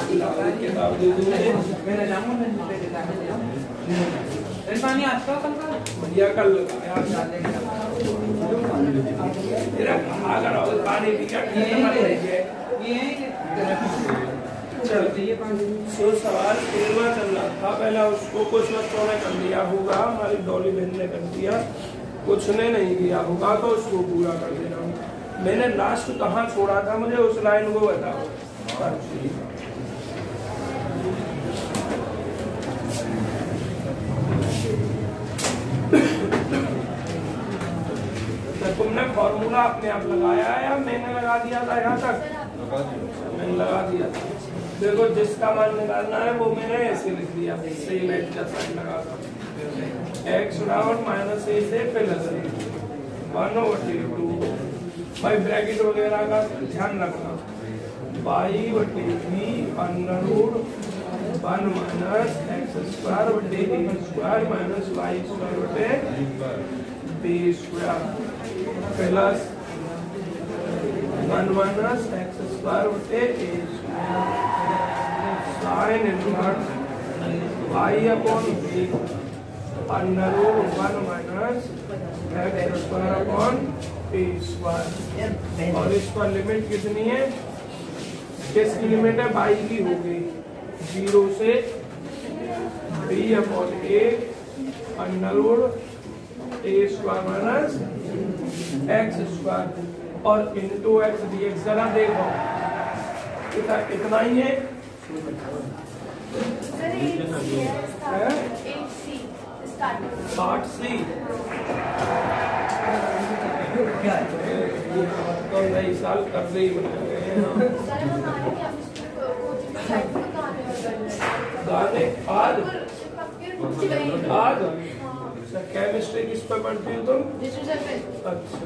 किताब दे दूंगे पानी आता कल का बढ़िया कल लगाया तेरा कहा करो पानी भी क्या चल सो सवाल 13वां चल रहा था पहला उसको कुछ बच्चों ने कर लिया होगा हमारी डॉली बहन ने कर दिया कुछ ने नहीं किया होगा तो उसको पूरा कर दे रहा हूँ मैंने लास्ट कहाँ छोड़ा था मुझे उस लाइन को बताओ तुमने फॉर्मूला अपने आप लगाया है या मैंने लगा दिया था यहाँ तक मैंने लगा दिया था देखो जिसका मान निकालना है वो मैंने ऐसे लिख दिया सेम एडजस्ट लगा था एक्स बराबर माइनस ए से प्लस 1/2 भाई ब्रैकेट वगैरह का ध्यान रखना y/v under root 1 minus x square बटे a square minus y square बटे b square plus 1 minus x square बटे a square sine inverse y upon b under root 1 minus x square upon a square और इस पर limit कितनी है किसकी limit है y की होगी 0 से b upon a under root a square minus x square और इंटू एक्स डीएक्स जरा देखो इतना ही है स्टार्ट सी तो नई साल कर रही गाने आज केमिस्ट्री किस पे पढ़ती हो तुम अच्छा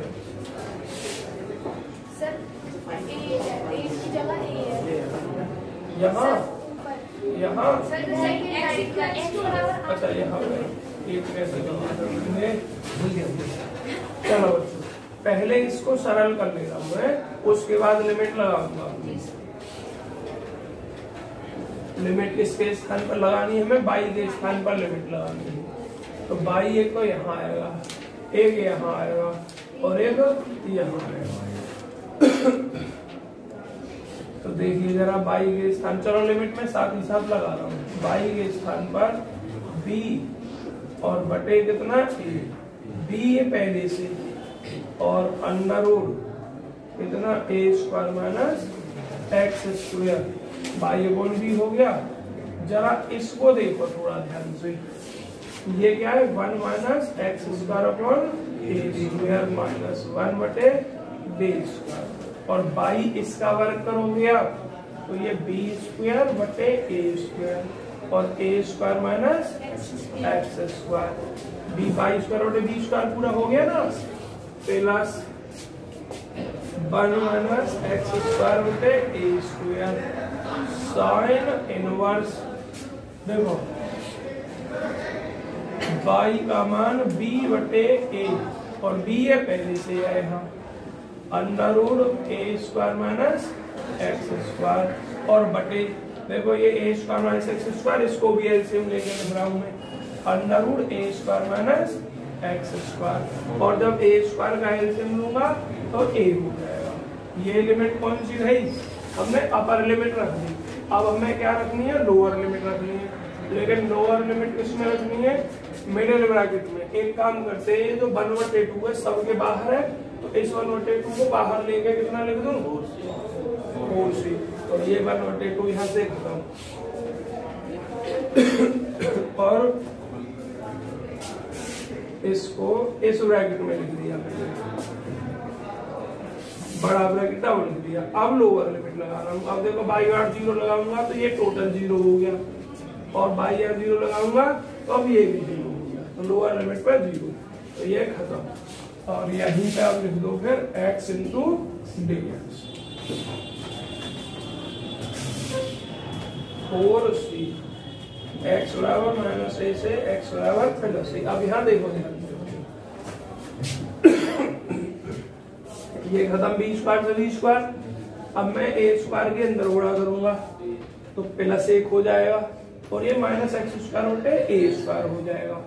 यहाँ यहाँ अच्छा यहाँ चलो पहले इसको सरल कर ले रहा हूँ मैं उसके बाद लिमिट लगाऊंगा लिमिट किसके स्थान पर लगानी है हमें बाई के स्थान पर लिमिट लगानी है तो बाई एक तो यहाँ आएगा एक यहाँ आएगा और एक यहाँ आएगा तो देखिए जरा बाई के स्थान चलो लिमिट में साथ ही साथ लगा रहा हूँ बाई के स्थान पर बी और बटे कितना बी है पहले से और अंडर रूट कितना a square minus x square by upon b हो गया जरा इसको देखो थोड़ा ध्यान से ये क्या है 1 minus x square upon a square minus 1 बटे बी स्क्वायर और बाई इसका वर्ग करोगे आप तो ये बी स्क्वायर बटे ए स्क्वायर और a square minus x square b by square बटे बी स्क्वायर पूरा हो गया ना प्लस 1 माइनस एक्स स्क्वायर बटे ए स्क्वायर साइन इनवर्स देखो बाई का मान बी बटे ए और बी है पहले से है यहाँ under root a square minus x square और बटे देखो ये ए स्क्वायर माइनस एक्स स्क्वायर इसको भी एलसीएम लेके लिख रहा हूँ मैं under root a square minus x square और जब ए स्क्वायर का एलसीएम लूंगा तो ए हो जाएगा ये लिमिट कौन सी रही हमने अपर लिमिट रख दी अब हमें क्या रखनी है लोअर लिमिट रखनी है लेकिन लोअर लिमिट किसमें रखनी है मिडिल ब्रैकेट में एक काम करते हैं जो 1/2 है सबके बाहर है तो इस 1/2 को बाहर लेके कितना लिख दूं 4c तो ये 1/2 यहाँ से खत्म और इसको इस ब्रैकेट में लिख दिया मैंने बड़ा ब्रैकेट डाउन लिख दिया अब लोअर लिमिट लगा रहा हूँ अब देखो बाई आर 0 लगाऊंगा तो ये टोटल 0 हो गया और बाई आर 0 लगाऊंगा तो अब ये भी 0 हो गया तो लोअर लिमिट पर 0 तो ये खत्म और यहीं पे आप लिख दो फिर x into dx 4c x बराबर माइनस ए से x बराबर प्लस ए अब यहाँ देखो ये खत्म बी स्क्वायर से बी स्क्वायर अब मैं ए स्क्वायर के अंदर गुणा करूंगा तो +1 हो जाएगा और ये माइनस एक्स स्क्वायर बटे ए स्क्वायर हो जाएगा।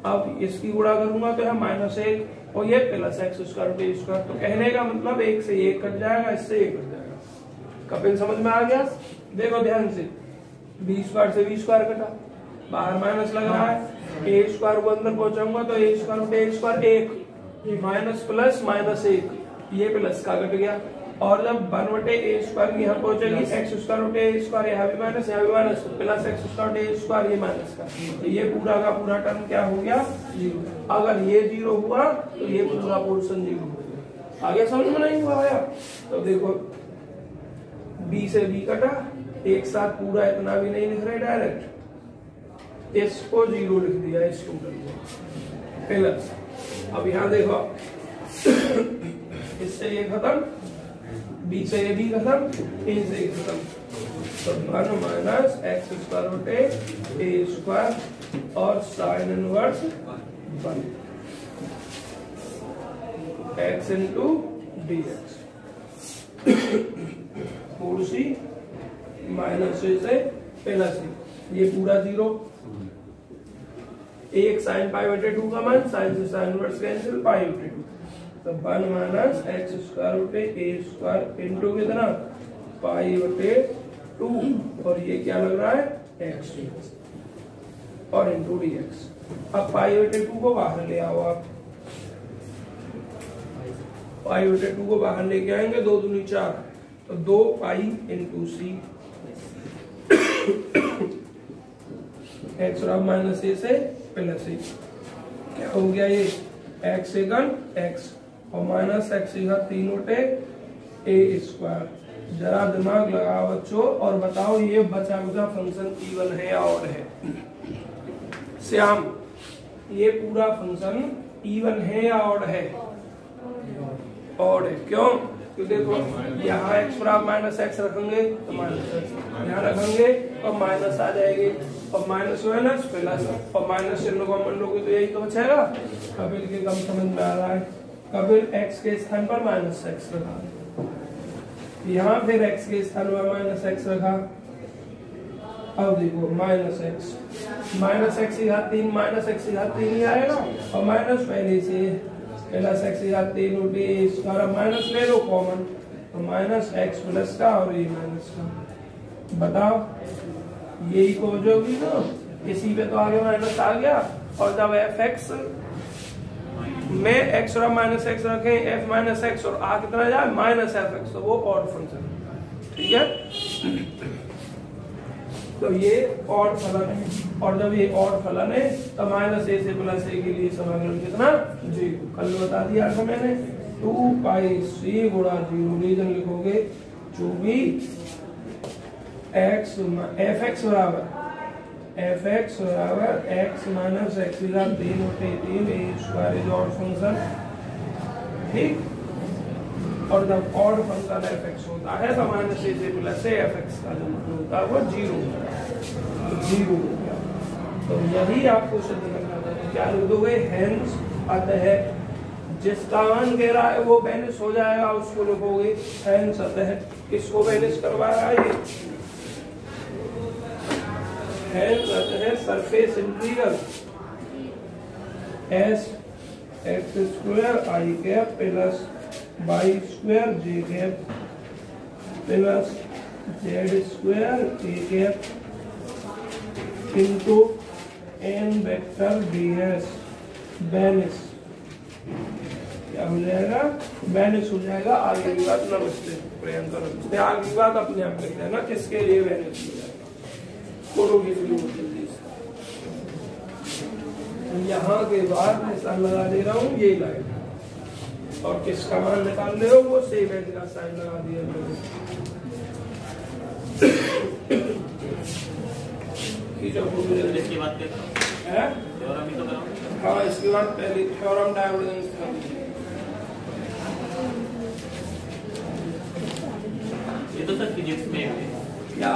अब इसकी गुणा करूंगा तो है -1 और ये +x स्क्वायर बटे ए स्क्वायर। तो कहने का मतलब 1 से 1 कट जाएगा, इससे 1 कट जाएगा। कपिल समझ में आ गया? देखो ध्यान से, बी स्क्वायर से बी स्क्वायर कटा, बाहर माइनस लग रहा है, ए स्क्वायर को अंदर पहुंचाऊंगा तो ए स्क्वायर बटे ए स्क्वायर 1 माइनस प्लस -1 ये प्लस का कट गया। और जब 1 बटे ए स्क्वायर की यहाँ पहुंचेगी एक्स स्क्वायर बटे ए स्क्वायर, यहाँ भी माइनस यहाँ भी माइनस, प्लस एक्स स्क्वायर बटे ए स्क्वायर ये माइनस का, तो ये पूरा का पूरा टर्म क्या हो गया 0। अगर ये 0 हुआ तो ये पूरा पोर्शन 0 हो गया। आगे समझ में नहीं हुआ आया? तो देखो बी से बी कटा, एक साथ पूरा इतना भी नहीं लिख रहे डायरेक्ट, इसको 0 लिख दिया इस टोटल को प्लस। अब यहाँ देखो इससे ये खत्म, बी से ये भी खत्म, ए से ये खत्म, तो 1 माइनस एक्स स्क्वायर बटे ए स्क्वायर और sine inverse 1 x into d x c minus से प्लस ये पूरा 0, एक साइन पाई बटे 2 का मान, साइन से साइन इनवर्स कैंसिल, पाई बटे 2, तो 1 माइनस एक्स स्क्वायर बटे ए स्क्वायर इंटू कितना पाई बटे 2 और ये क्या लग रहा है एक्स और इंटू डी एक्स। अब पाई बटे 2 को बाहर ले आओ आप, पाई बटे 2 को बाहर लेके आएंगे, 2 दूनी 4, तो 2 पाई इंटू सी एक्स और अब माइनस ए से प्लस ए, क्या हो गया ये एक्स सेकंड एक्स और माइनस एक्स 3 बटे ए स्क्वायर। जरा दिमाग लगाओ बच्चों और बताओ ये बचा हुआ फंक्शन इवन है या ऑड है? श्याम, ये पूरा फंक्शन इवन है या ऑड है? ऑड है। क्यों? क्योंकि देखो यहाँ एक्स पर आप माइनस एक्स रखेंगे तो माइनस एक्स, यहाँ रखेंगे और माइनस आ जाएगी और माइनस माइनस प्लस और माइनस से कॉमन लोगे तो यही तो बचेगा। कपिल के कम समझ में आ रहा है, कपिल एक्स के स्थान पर माइनस एक्स रखा, यहाँ फिर एक्स के स्थान पर माइनस एक्स रखा। अब देखो माइनस एक्स की घात 3 माइनस एक्स की घात 3 ही आएगा और माइनस पहले से प्लस एक्स की घात 3 बटे ए स्क्वायर, माइनस ले लो कॉमन तो माइनस एक्स प्लस का और ये माइनस का। बताओ यही को होगी ना, इसी पे तो आगे माइनस आ गया। और जब एफ एक्स में एक्स और माइनस एक्स रखें, एफ माइनस एक्स और आ कितना जाए माइनस एफ एक्स, तो वो ऑड फंक्शन, ठीक है। तो ये ऑड फलन है और जब ये ऑड फलन है तो माइनस ए से प्लस ए के लिए समाकलन कितना 0। कल बता दिया था मैंने 2 पाई सी गुणा 0, रीजन लिखोगे जो भी एक्स एफ एक्स बराबर एक्स माइनस एक्स की घात 3 बटे 3 ए स्क्वायर इज ऑड फंक्शन, ठीक। और जब ऑड फंक्शन एफ एक्स होता है तो माइनस ए से प्लस ए एफ एक्स का जो मान होता है वो 0 हो गया। तो यही आपको सिद्ध करना था, तो क्या लिख दोगे हेंस अतः, जिसका मान कह रहा है वो बैनिश हो जाएगा उसको लिखोगे हेंस अतः। किसको बैनिश करवा रहा है ये? हेंस अतः surface integral s x square i cap plus y square j cap plus z square a cap into n vector d s vanish, क्या हो जाएगा बैनिश हो जाएगा। आगे की बात नमस्ते प्रियंका, नमस्ते। आगे की बात अपने आप लिख देना किसके लिए बैनिश हो जाएगा, फोटो की जल्दी से। यहाँ के बाद निशान लगा दे रहा हूँ ये लाइन और किसका मान निकाल रहे हो वो सेम एज का साइन लगा दिया इसकी बात है। हाँ इसके बाद पहले थ्योरम डाइवर्जेंस था, ये तो सर फिजिक्स में है क्या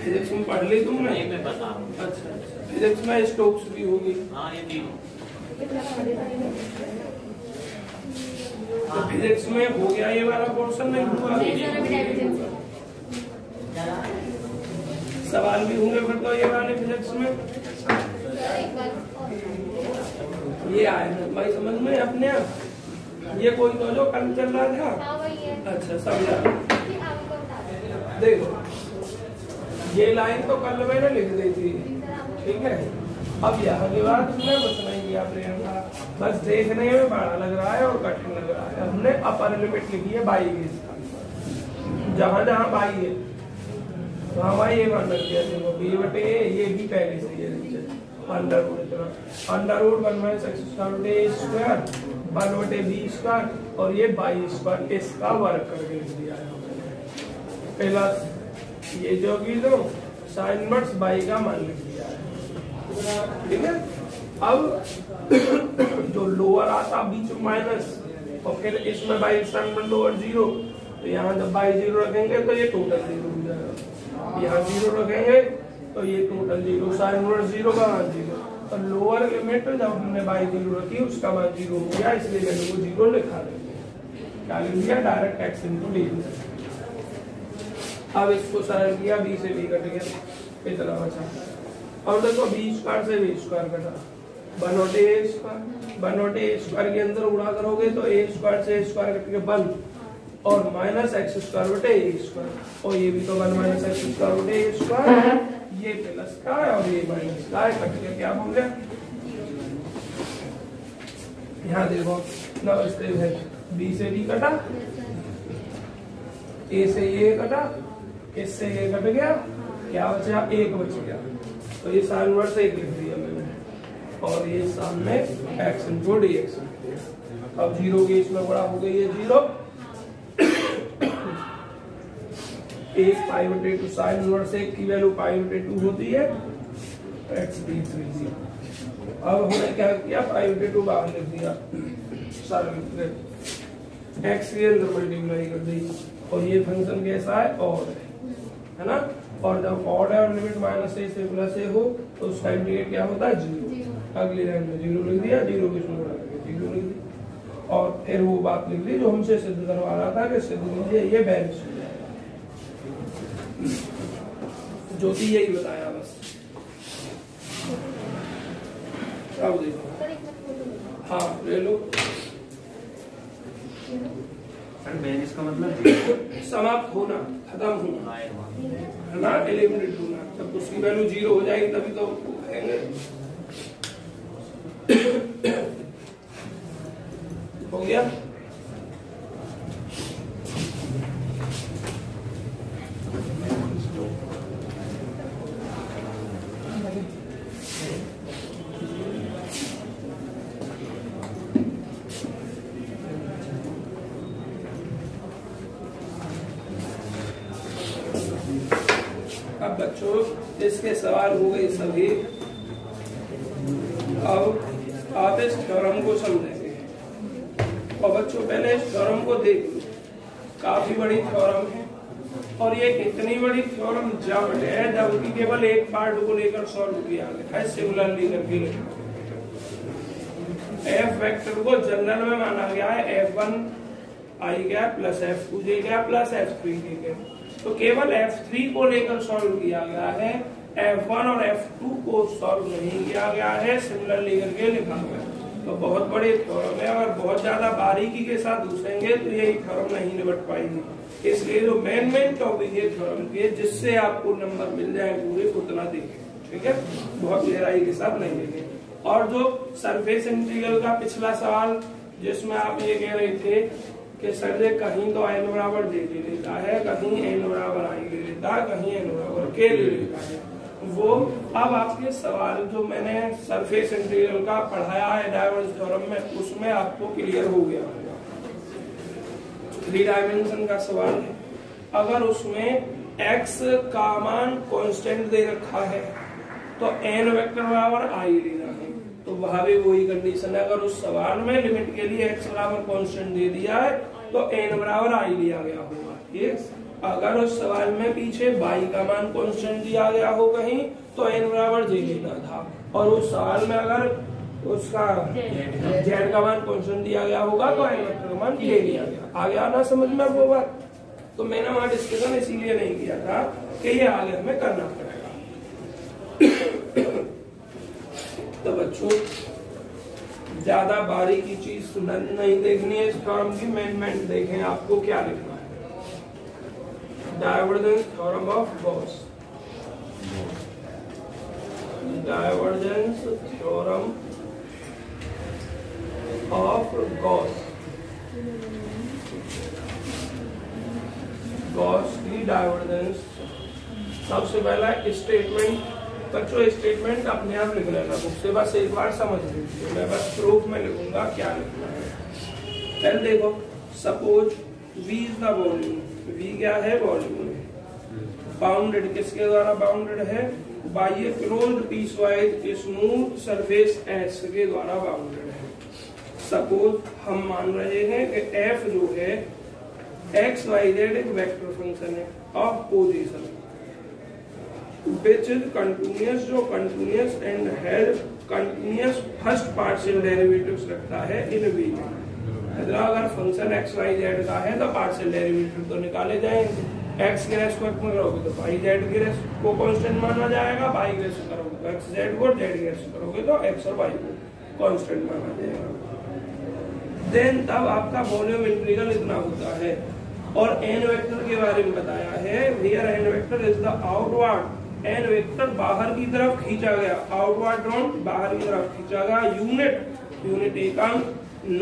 फिजिक्स में पढ़ ली तुमने? नहीं मैं बता रहा हूँ। अच्छा फिजिक्स में स्टोक्स भी होगी। हाँ ये तीनों तो फिजिक्स में हो गया ये वाला पोर्शन, नहीं हुआ सवाल भी होंगे फिर तो ये वाले फिजिक्स में। ये आए भाई समझ में अपने आप। ये कोई तो जो कल चल रहा था, अच्छा समझा। देखो ये लाइन तो कल मैंने लिख दी थी, ठीक है। अब यहाँ के बाद हमने कुछ नहीं किया प्रियंका, बस देखने में बड़ा लग रहा है और कठिन लग रहा है। हमने अपर लिमिट लिखी है बाई के स्थान, जहाँ जहाँ बाई है वहाँ बाई ये मान रखिए। देखो बी बटे ये भी पहले से ये under root 1 minus x square 1 बटे बी स्क्वायर और ये बाई स्क्वायर इसका वर्ग करके लिख दिया है प्लस ये जो कि दो साइन इनवर्स बाई का मान लिख दिया है, ठीक है। अब जो लोअर आता बीच में माइनस और फिर इसमें बाई स्थान पर लोअर 0, तो यहाँ जब बाई 0 रखेंगे तो ये टोटल 0 हो जाएगा। यहाँ 0 रखेंगे तो ये टोटल 0, साइन इनवर्स 0 का मान 0। तो लोअर लिमिट जब हमने बाई 0 रखी उसका मान 0 हो गया, इसलिए मैंने वो 0 लिखा देंगे। क्या लिख दिया? Direct x into D. अब इसको सरल किया, बी से बी कट गया, इतना बचा। और देखो बी स्क्वायर से बी स्क्वायर कटा, 1 बटे ए स्क्वायर, 1 बटे ए स्क्वायर के अंदर उड़ा करोगे तो ए स्क्वायर से ए स्क्वायर कट के 1 और माइनस एक्स स्क्वायर बटे ए स्क्वायर, और ये भी तो 1 माइनस एक्स स्क्वायर बटे ए स्क्वायर, ये प्लस का है और ये माइनस का है, कट के क्या बन गया? यहाँ देखो नमस्ते है, बी से बी कटा, ए से ये कटा, इससे ये कट गया, क्या बचा? 1 बच गया। तो ये साइन इनवर्स 1 लिख दिया मैंने, और ये सामने एक्स इनटू डी एक्स। अब 0 के इसमें बड़ा हो गई है 0, 1 पाई बटे 2 साइन इनवर्स 1 की वैल्यू पाई बटे 2 होती है एक्स डी 3। अब हमने क्या किया? पाई बटे 2 बाहर लिख दिया, एक्स के अंदर मल्टीप्लाई कर दी, और ये फंक्शन कैसा है? ऑड है ना। और जब ऑड है और लिमिट माइनस ए से प्लस ए हो तो उसका इंटीग्रेट क्या होता है? 0। अगली लाइन में 0 लिख दिया, 0 के इसमें बड़ा करके 0 लिख दिया, और फिर वो बात लिख ली जो हमसे सिद्ध करवा रहा था कि सिद्ध कीजिए ये बैलेंस हो जाएगा। जो भी यही बताया बस। अब देखो, हाँ ले लो। बैलेंस का मतलब समाप्त होना, खत्म होना है ना, एलिमिनेट होना। जब उसकी वैल्यू 0 हो जाएगी तभी तो हो गया। अब बच्चों इसके सवाल हो गए सभी। अब आप इस थ्योरम को समझेंगे, और बच्चों पहले इस थ्योरम को देख लो, काफी बड़ी थ्योरम है, और ये इतनी बड़ी थ्योरम जब है जबकि केवल एक पार्ट को लेकर सॉल्व किया गया है, सिमिलरली करके एफ वेक्टर को जनरल में माना गया है F1 आई गया प्लस F2 जे गया प्लस F3 जे गया, तो केवल F3 को लेकर सॉल्व किया गया है, F1 और F2 को सॉल्व नहीं किया गया है, सिमिलरली करके लिखा गया। तो बहुत बड़ी थ्योरम है, अगर बहुत ज्यादा बारीकी के साथ घुसेंगे तो ये थ्योरम नहीं निपट पाएगी। इसलिए जो मेन टॉपिक है थ्योरम के, जिससे आपको नंबर मिल जाए पूरे, उतना देखें, ठीक है, बहुत गहराई के साथ नहीं देखें। और जो सरफेस इंटीग्रल का पिछला सवाल जिसमें आप ये कह रहे थे कि सर जी कहीं तो n बराबर जे ले लेता है, कहीं n बराबर i ले लेता है, कहीं n बराबर k ले लेता है, वो अब आपके सवाल जो मैंने सरफेस इंटीग्रल का पढ़ाया है डायवर्जेंस थ्योरम में, उसमें आपको क्लियर हो गया होगा। 3 डायमेंशन का सवाल है, अगर उसमें x का मान कांस्टेंट दे रखा है तो n वेक्टर बराबर i लेना है, तो वहां भी वही कंडीशन है। अगर उस सवाल में लिमिट के लिए x बराबर कांस्टेंट दे दिया है तो n बराबर i लिया गया होगा, ठीक। अगर उस सवाल में पीछे y का मान कांस्टेंट दिया गया हो कहीं तो n बराबर j लेना था, और उस सवाल में अगर उसका z का मान कांस्टेंट दिया गया होगा तो n वेक्टर का मान k लिया गया। आ गया ना समझ में वो बात? तो मैंने वहां डिस्कशन इसीलिए नहीं किया था कि ये आगे हमें करना पड़ेगा। तो बच्चों ज्यादा बारीकी चीज नहीं देखनी है, इस थ्योरम की मेन देखें आपको क्या लिखना है। Divergence theorem of Gauss, divergence theorem of Gauss, Gauss की डाइवर्जेंस। सबसे पहला स्टेटमेंट, बच्चों स्टेटमेंट अपने आप लिख लेना बुक से, बस एक बार समझ लीजिए, मैं बस प्रूफ में लिखूंगा क्या लिखना है। पहले देखो, suppose V is the volume, V क्या है? वॉल्यूम है। बाउंडेड किसके द्वारा बाउंडेड है? By a closed piecewise smooth surface S के द्वारा बाउंडेड है। सपोज हम मान रहे हैं कि F जो है XYZ एक वेक्टर फंक्शन है of position which is continuous, जो continuous and has continuous first partial derivatives रखता है in V में। मतलब अगर फंक्शन XYZ का है तो पार्शियल डेरिवेटिव तो निकाले जाएंगे। x के रेस्पेक्ट में करोगे तो y z के रेस्पेक्ट को कांस्टेंट माना जाएगा, y के रेस्पेक्ट करोगे तो x z को, z के रेस्पेक्ट करोगे तो x और y को कांस्टेंट माना जाएगा। देन तब आपका वॉल्यूम इंटीग्रल इतना होता है। और n वेक्टर के बारे में बताया है, where n vector is the outward, n vector बाहर की तरफ खींचा गया, आउटवर्ड ड्रॉन बाहर की तरफ खींचा गया, यूनिट एकांक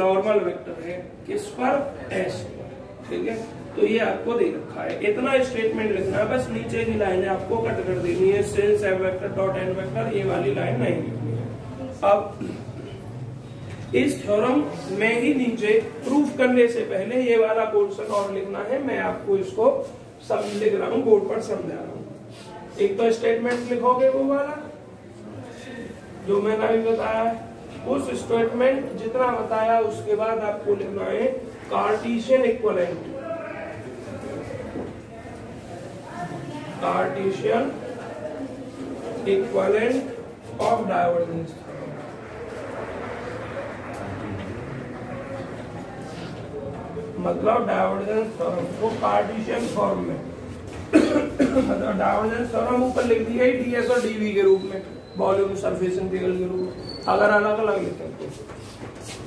नॉर्मल वेक्टर है किस पर? S पर। ठीक है, तो ये आपको दे रखा है, इतना स्टेटमेंट लिखना है। बस नीचे की लाइन आपको कट कर देनी है, since f vector dot n vector, ये वाली लाइन नहीं लिखनी है। अब इस थ्योरम में ही नीचे प्रूफ करने से पहले ये वाला पोर्शन और लिखना है, मैं आपको इसको सब लिख रहा हूँ, बोर्ड पर समझा रहा हूँ। एक तो स्टेटमेंट लिखोगे वो वाला जो मैंने अभी बताया है, उस स्टेटमेंट जितना बताया उसके बाद आपको लिखना है Cartesian equivalent, Cartesian equivalent of divergence. मतलब डाइवर्जेंस थ्योरम को कार्टेशियन फॉर्म में मतलब डाइवर्जेंस थ्योरम ऊपर लिख दिया है ds और dv के रूप में, वॉल्यूम सरफेस इंटीग्रल के रूप में। अगर अलग अलग लिखते हैं तो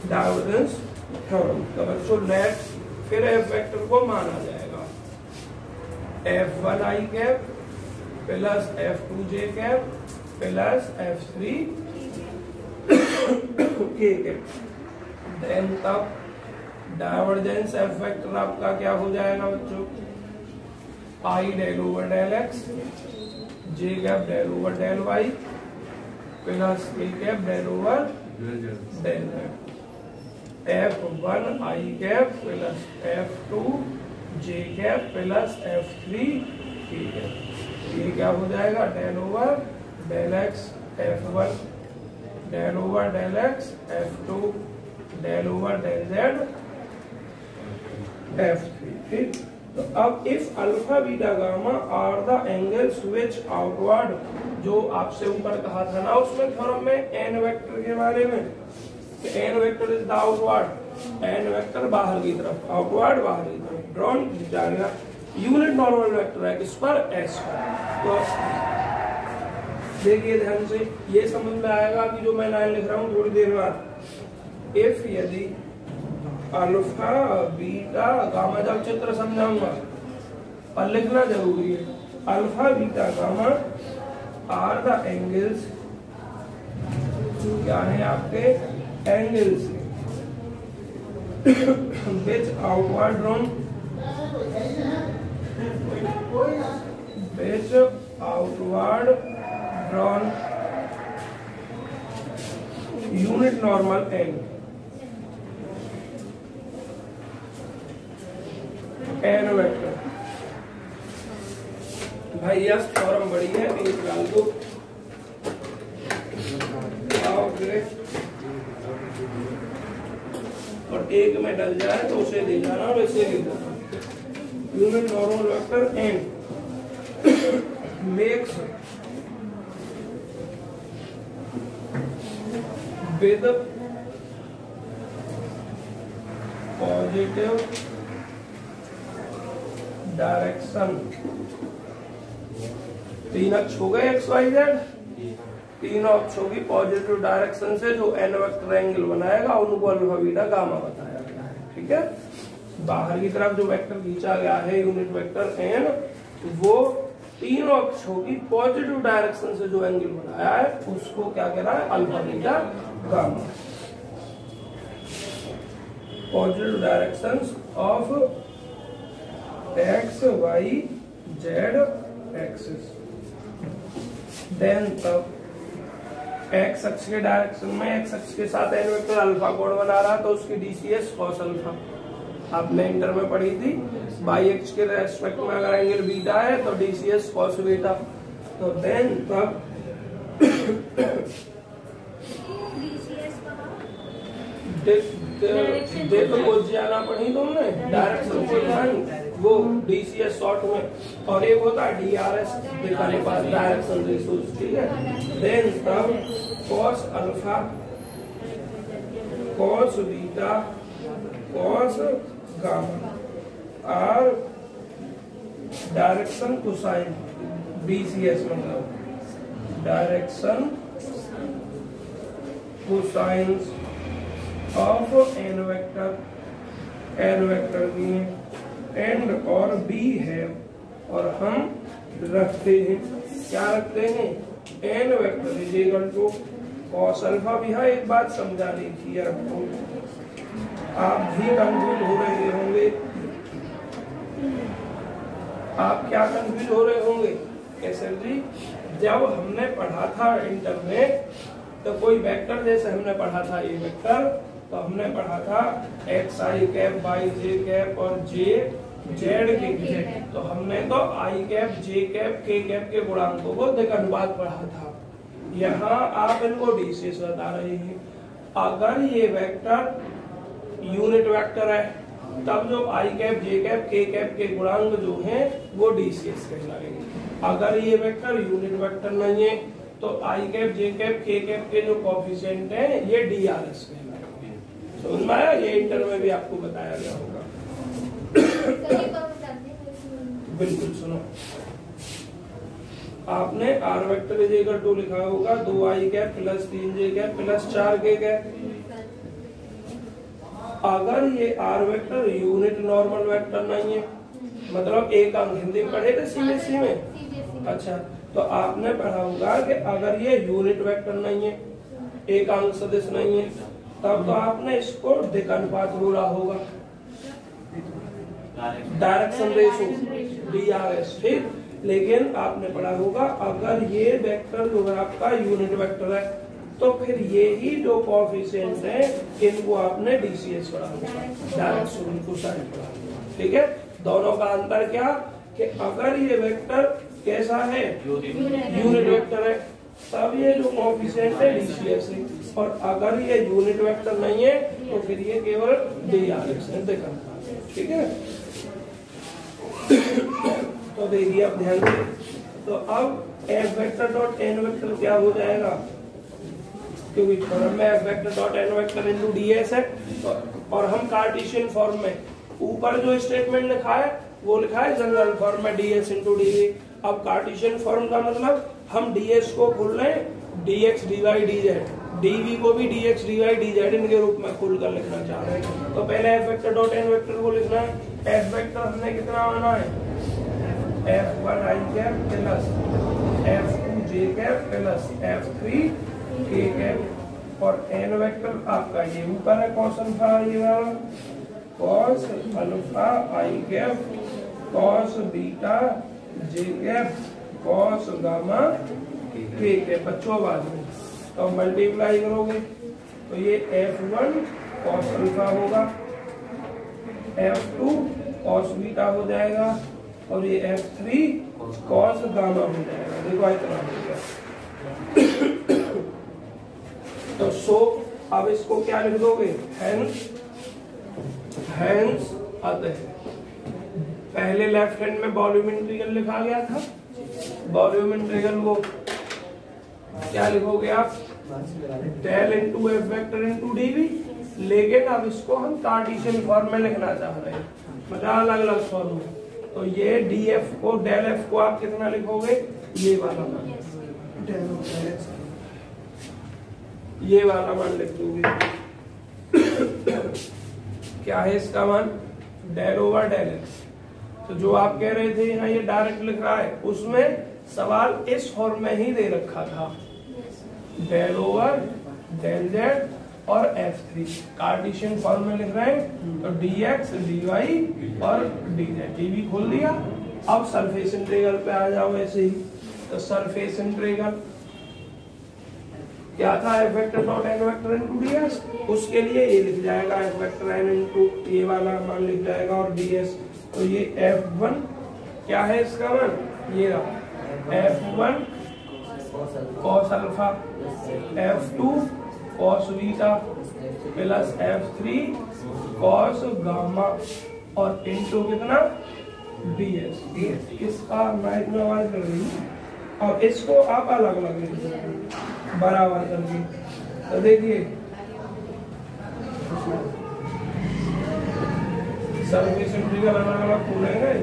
डाइवर्जेंस थ्योरम, तो बच्चों लेट फिर f वेक्टर को माना जाएगा f1i cap plus f2j cap plus f3 k cap. Then तब डाइवर्जेंस f वेक्टर आपका क्या हो जाएगा बच्चों? I del over del x, j cap del over del y plus k cap del over del z। f1 i cap plus f2 j cap plus f3 k cap. ये क्या हो जाएगा? Del over del x f1 del over del x f2 del over del z f3। ठीक, तो अब if alpha beta gamma are the angles which outward, जो आपसे ऊपर कहा था ना उसमें थ्योरम में एन वेक्टर के बारे में, n vector is the outward, n vector बाहर की तरफ, आउटवर्ड बाहर की तरफ ड्रॉन जाएगा, यूनिट नॉर्मल वेक्टर है किस पर? S पर। तो देखिए ध्यान से, ये समझ में आएगा कि जो मैं लाइन लिख रहा हूँ थोड़ी देर बाद। इफ यदि अल्फा बीटा गामा, जब चित्र समझाऊंगा और लिखना जरूरी है, alpha beta gamma are the angles, क्या है आपके angles which outward drawn, which outward drawn unit normal angle n vector. भाई यह थ्योरम बड़ी है, एक डाल दो और एक में डल जाए तो उसे दे जाना और इसे ले जाना। Unit normal vector n makes with positive direction, तीन अक्ष हो गए एक्स वाई जेड, तीनों अक्षों की पॉजिटिव डायरेक्शन से जो एन वेक्टर एंगल बनाएगा उनको अल्फा बीटा गामा बताया गया है। ठीक है, बाहर की तरफ जो वेक्टर खींचा गया है यूनिट वेक्टर एन, वो तीनों अक्षों की पॉजिटिव डायरेक्शन से जो एंगल बनाया है उसको क्या कह रहा है, alpha beta gamma. Positive directions of x y z axis. Then तब एक्स अक्ष के डायरेक्शन में एक्स अक्ष के साथ एन वेक्टर अल्फा कोण बना रहा तो उसकी डीसीएस कॉस अल्फा आपने इंटर में पढ़ी थी। बाई एक्स के रेस्पेक्ट में अगर एंगल बीटा है तो डीसीएस कॉस बीटा। तो देन तब देखो कुछ जाना पढ़ी तुमने डायरेक्शन से वो डीसीएस शॉर्ट में, और एक होता है डीआरएस दिखाने पास डायरेक्शन रेशोस। ठीक है, देन तब cos alpha cos beta cos gamma और डायरेक्शन कोसाइन डीसीएस मतलब direction cosines of n vector की एंड और बी है, और हम रखते हैं क्या रखते हैं, n vector is equal to cos alpha. भी है एक बात समझानी थी आपको, आप भी कंफ्यूज हो रहे होंगे। आप क्या कंफ्यूज हो रहे होंगे कैसे जी, जब हमने पढ़ा था इंटर में तो कोई वेक्टर जैसे हमने पढ़ा था ये वेक्टर, तो हमने पढ़ा था एक्स आई कैप वाई जे कैप और जे जेड के, तो हमने तो आई कैप जे कैप के कैप के गुणांकों को देख अनुपात पढ़ा था। यहाँ आप इनको डीसीएस बता रहे हैं। अगर ये वेक्टर यूनिट वेक्टर है तब जो आई कैप जे कैप के कैप के गुणांक जो हैं वो डीसीएस कहलाएंगे। अगर ये वेक्टर यूनिट वेक्टर नहीं है तो आई कैप जे कैप के कैप के जो कोफिशिएंट हैं ये डीआरएस कहलाएंगे। समझ में आया? ये इंटर में भी आपको बताया गया होगा। बिल्कुल सुनो, आपने r vector is equal to लिखा होगा 2 i cap plus 3 j cap plus 4 k cap. अगर ये r vector unit normal vector नहीं है, मतलब एक अंक हिंदी में पढ़े थे सीबीएसई में, अच्छा तो आपने पढ़ा होगा कि अगर ये यूनिट वेक्टर नहीं है, एक अंक सदिश नहीं है, तब तो आपने इसको दिक अनुपात बोला होगा, डायरेक्शन रेशो डीआरएस। ठीक, लेकिन आपने पढ़ा होगा अगर ये वेक्टर जो है आपका यूनिट वेक्टर है तो फिर ये ही जो कोएफिशिएंट्स हैं इनको आपने डीसीएस पढ़ा होगा, डायरेक्शन कोसाइन पढ़ा होगा। ठीक है, दोनों का अंतर क्या कि अगर ये वेक्टर कैसा है यूनिट वेक्टर है तब ये जो कोएफिशिएंट है डीसीएस है, और अगर ये यूनिट वेक्टर नहीं है तो फिर ये केवल डीआरएस है। देखा, ठीक है। तो देखिए अब ध्यान दें, तो अब f vector dot n vector क्या हो जाएगा, क्योंकि थ्योरम में f vector dot n vector into ds है, तो और हम कार्टेशियन फॉर्म में ऊपर जो स्टेटमेंट लिखा है वो लिखा है जनरल फॉर्म में डीएस इंटू डीवी। अब कार्टेशियन फॉर्म का मतलब हम डीएस को खोल रहे हैं डीएक्स डीवाई डीजेड, डीवी को भी डीएक्स डीवाई डीजेड इनके रूप में खोलकर लिखना चाह रहे हैं। तो पहले f vector dot n vector को लिखना है। एफ वेक्टर हमने कितना आना है, F1 आई कैप प्लस F2 जे कैप प्लस F3 के कैप, और एन वेक्टर आपका ये ऊपर है कॉस अल्फा ये कॉस अल्फा आई कैप कॉस बीटा जे कैप कॉस गामा के कैप। बच्चों बाद में तो मल्टीप्लाई करोगे तो ये F1 कॉस अल्फा होगा, F2 कॉस बीटा हो जाएगा, और ये F3 कॉस गामा हो जाएगा। देखो इतना हो गया। तो सो अब इसको क्या लिख दोगे, हैंस अतः। पहले लेफ्ट हैंड में वॉल्यूम इंटीग्रल लिखा गया था, वॉल्यूम इंटीग्रल को क्या लिखोगे आप, del into f vector into dv. लेकिन अब इसको हम कार्टेशियन फॉर्म में लिखना चाह रहे हैं, मतलब अलग अलग फॉर्म में। तो ये डी एफ को डेल एफ को आप कितना लिखोगे, ये वाला मान, ये वाला मान लिख दोगे। क्या है इसका मान, डेल ओवर डेल एक्स। तो जो आप कह रहे थे यहाँ ये डायरेक्ट लिख रहा है, उसमें सवाल इस फॉर्म में ही दे रखा था, डेल ओवर डेल जेड और F3 कार्टेशियन फॉर्म में लिख रहे हैं। तो dx dy और dz ये भी खोल दिया। अब सरफेस इंटीग्रल पे आ जाओ ऐसे ही। तो सरफेस इंटीग्रल क्या था, f vector dot n vector into ds, उसके लिए ये लिख जाएगा f वेक्टर n इनटू ये वाला मान लिख जाएगा और ds। तो ये f1 क्या है इसका मान, ये रहा f1 cos alpha, f2 cos beta plus f3 cos gamma और इनटू कितना ds। इसका माइक में आवाज कर रही है और इसको आप अलग अलग लिख बराबर करके। तो देखिए सरफेस इंटीग्रल अलग अलग खोलेंगे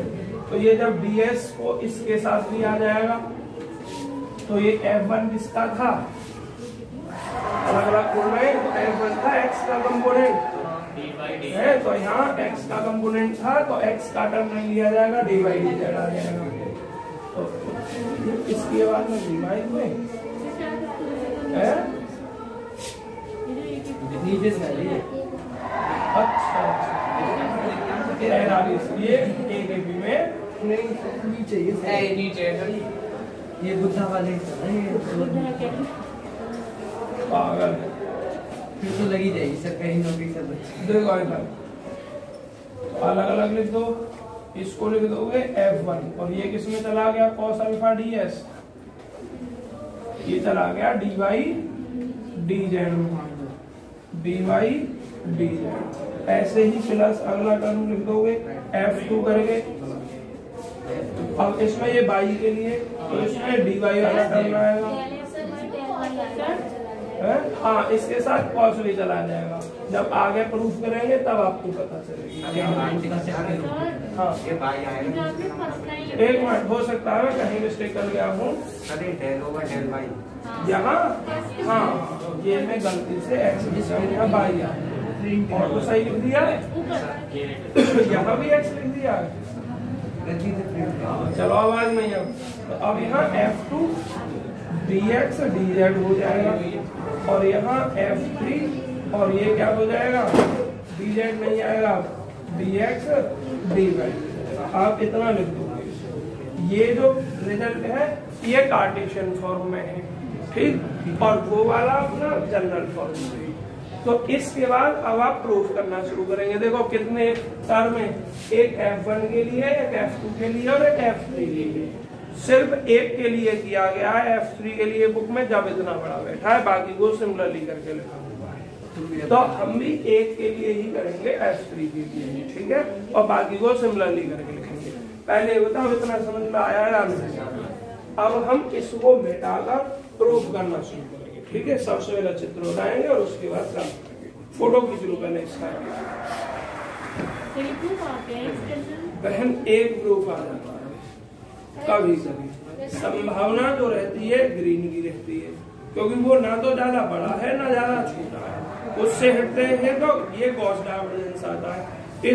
तो ये जब ds को इसके साथ भी आ जाएगा तो ये f1 किसका था, अलग अलग खोल रहे हैं। तो f1 था x का कंपोनेंट है, तो यहाँ x का कंपोनेंट था तो x का टर्म नहीं लिया जाएगा, dy dz आ जाएगा। तो इसके बाद में डिवाइड में है नीचे से अच्छा ये a के बी में नीचे ये बुद्धा वाले पागल है, फिर तो लगी जाएगी सर कहीं नौकरी सब। देखो अलग अलग लिख दो, इसको लिख दोगे f1 और ये किसमें चला गया cos अल्फा ds, ये चला गया dy dz dy dz। ऐसे ही प्लस अगला टर्म लिख दोगे f2 करके। अब इसमें ये y के लिए तो इसमें dy वाला टर्म आएगा, हाँ इसके साथ cos भी चला जाएगा। जब आगे प्रूफ करेंगे तब आपको पता चलेगा। हाँ एक मिनट, हो सकता है कहीं मिस्टेक कर गया हूँ यहाँ, हाँ ये मैं गलती से x यहाँ y आया और तो सही लिख दिया, यहाँ भी x लिख दिया। चलो आवाज नहीं अब यहाँ f2 dx dz हो जाएगा और यहाँ f3 और ये क्या हो जाएगा, dz नहीं आएगा dx dy। आप इतना लिख दोगे। ये जो रिजल्ट है ये कार्टेशियन फॉर्म में है, ठीक, और वो वाला अपना जनरल फॉर्म में। तो इसके बाद अब आप प्रूफ करना शुरू करेंगे। देखो कितने टर्म है, एक f1 के लिए, एक f2 के लिए और एक f3 के लिए। सिर्फ एक के लिए किया गया है f3 के लिए बुक में, जब इतना बड़ा बैठा है, बाकी को सिमिलरली करके लिखा हुआ है। तो हम भी एक के लिए ही करेंगे f3 के लिए ही, ठीक है, और बाकी को सिमिलरली करके लिखेंगे। पहले बताओ इतना समझ में आया या नहीं? अब हम इसको मिटाकर प्रूफ करना शुरू करेंगे, ठीक है। सबसे पहले चित्र उठाएंगे और उसके बाद काम करेंगे। फोटो खींच लो पहले इसका। बहन एक प्रूफ आ जाता है कभी कभी, संभावना जो रहती है ग्रीन की रहती है, क्योंकि वो ना तो ज्यादा बड़ा है ना ज्यादा छोटा है। उससे हटते हैं तो ये गॉस डाइवर्जेंस आता है।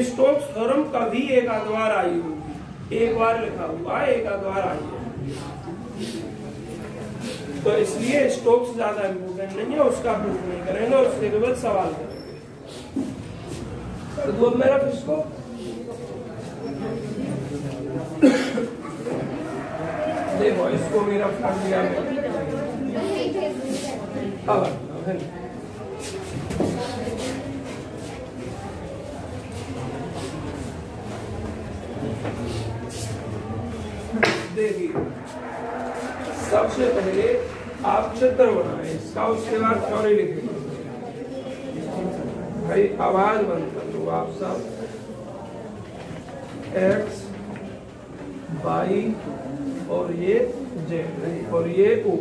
स्टोक्स थ्योरम कभी एक आध बार आई होगी, एक बार लिखा हुआ है, एक आध बार आई है, तो इसलिए स्टोक्स ज्यादा इम्पोर्टेंट नहीं है, उसका प्रूफ नहीं करेंगे, उसके केवल सवाल करेंगे। कर दो मेरा इसको। देखो इसको मेरा फाड़ दिया देखिए सबसे पहले आप चित्र बनाए इसका, उसके बाद थ्योरी लिखेंगे। भाई आवाज बंद कर लो आप सब। x y और ये z और ये o।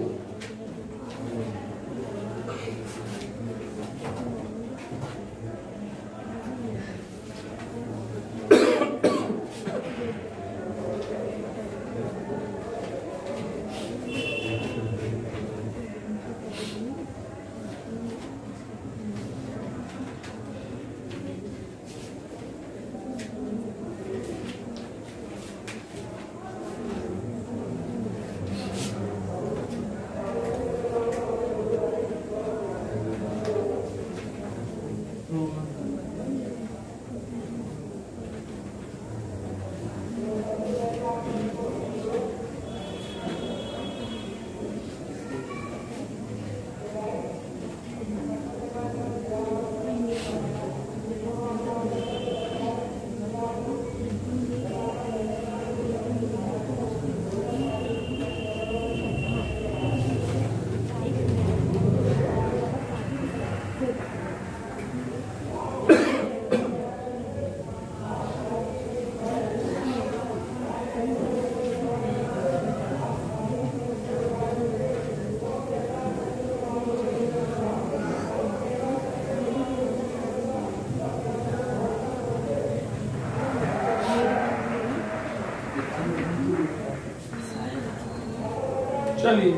चलिए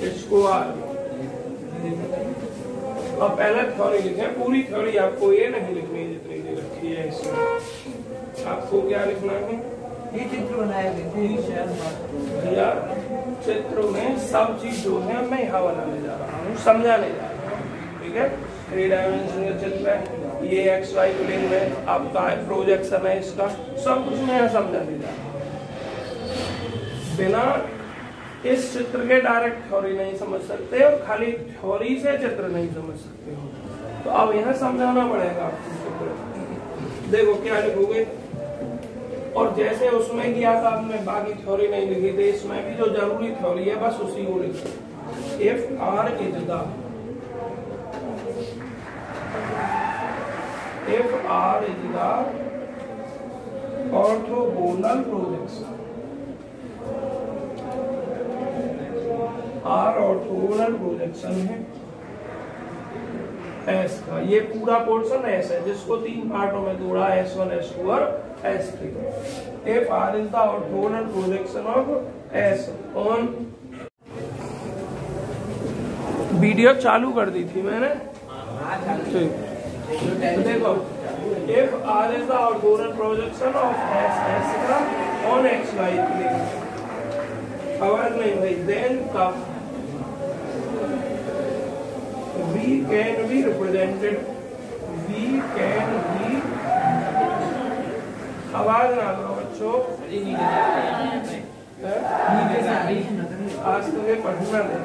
इसको अब पहले थ्योरी लिखें। पूरी थ्योरी आपको ये नहीं लिखनी जितनी दी रखी है इसमें। आपको क्या लिखना है? ये चित्र बनाए गए थे शायद भैया चित्र में सब चीज जो है मैं यहाँ बनाने जा रहा हूँ, समझाने जा रहा हूँ। ठीक है, 3 डायमेंशनल चित्र है, ये एक्स वाई प्लेन में आपका प्रोजेक्शन है, इसका सब कुछ मैं यहाँ समझाने जा रहा हूँ। बिना इस चित्र के डायरेक्ट थ्योरी नहीं समझ सकते और खाली थ्योरी से चित्र नहीं समझ सकते हो, तो अब यहाँ समझाना पड़ेगा आपको चित्र। देखो क्या लिखोगे, और जैसे उसमें किया था आपने, बाकी थ्योरी नहीं लिखी थी, इसमें भी जो जरूरी थ्योरी है बस उसी को लिखो। If r is the orthogonal projection, r orthogonal projection है एस का, ये पूरा पोर्शन एस है जिसको 3 पार्टों में तोड़ा, S1 S2 और S3। If r is the orthogonal projection of s on, video चालू कर दी थी मैंने। ठीक, देखो if r is the orthogonal projection of s का ऑन एक्स वाई प्लेन, आवाज नहीं भाई, देन का V can be represented, आवाज ना करो बच्चों, आज तो ये पढ़ना नहीं।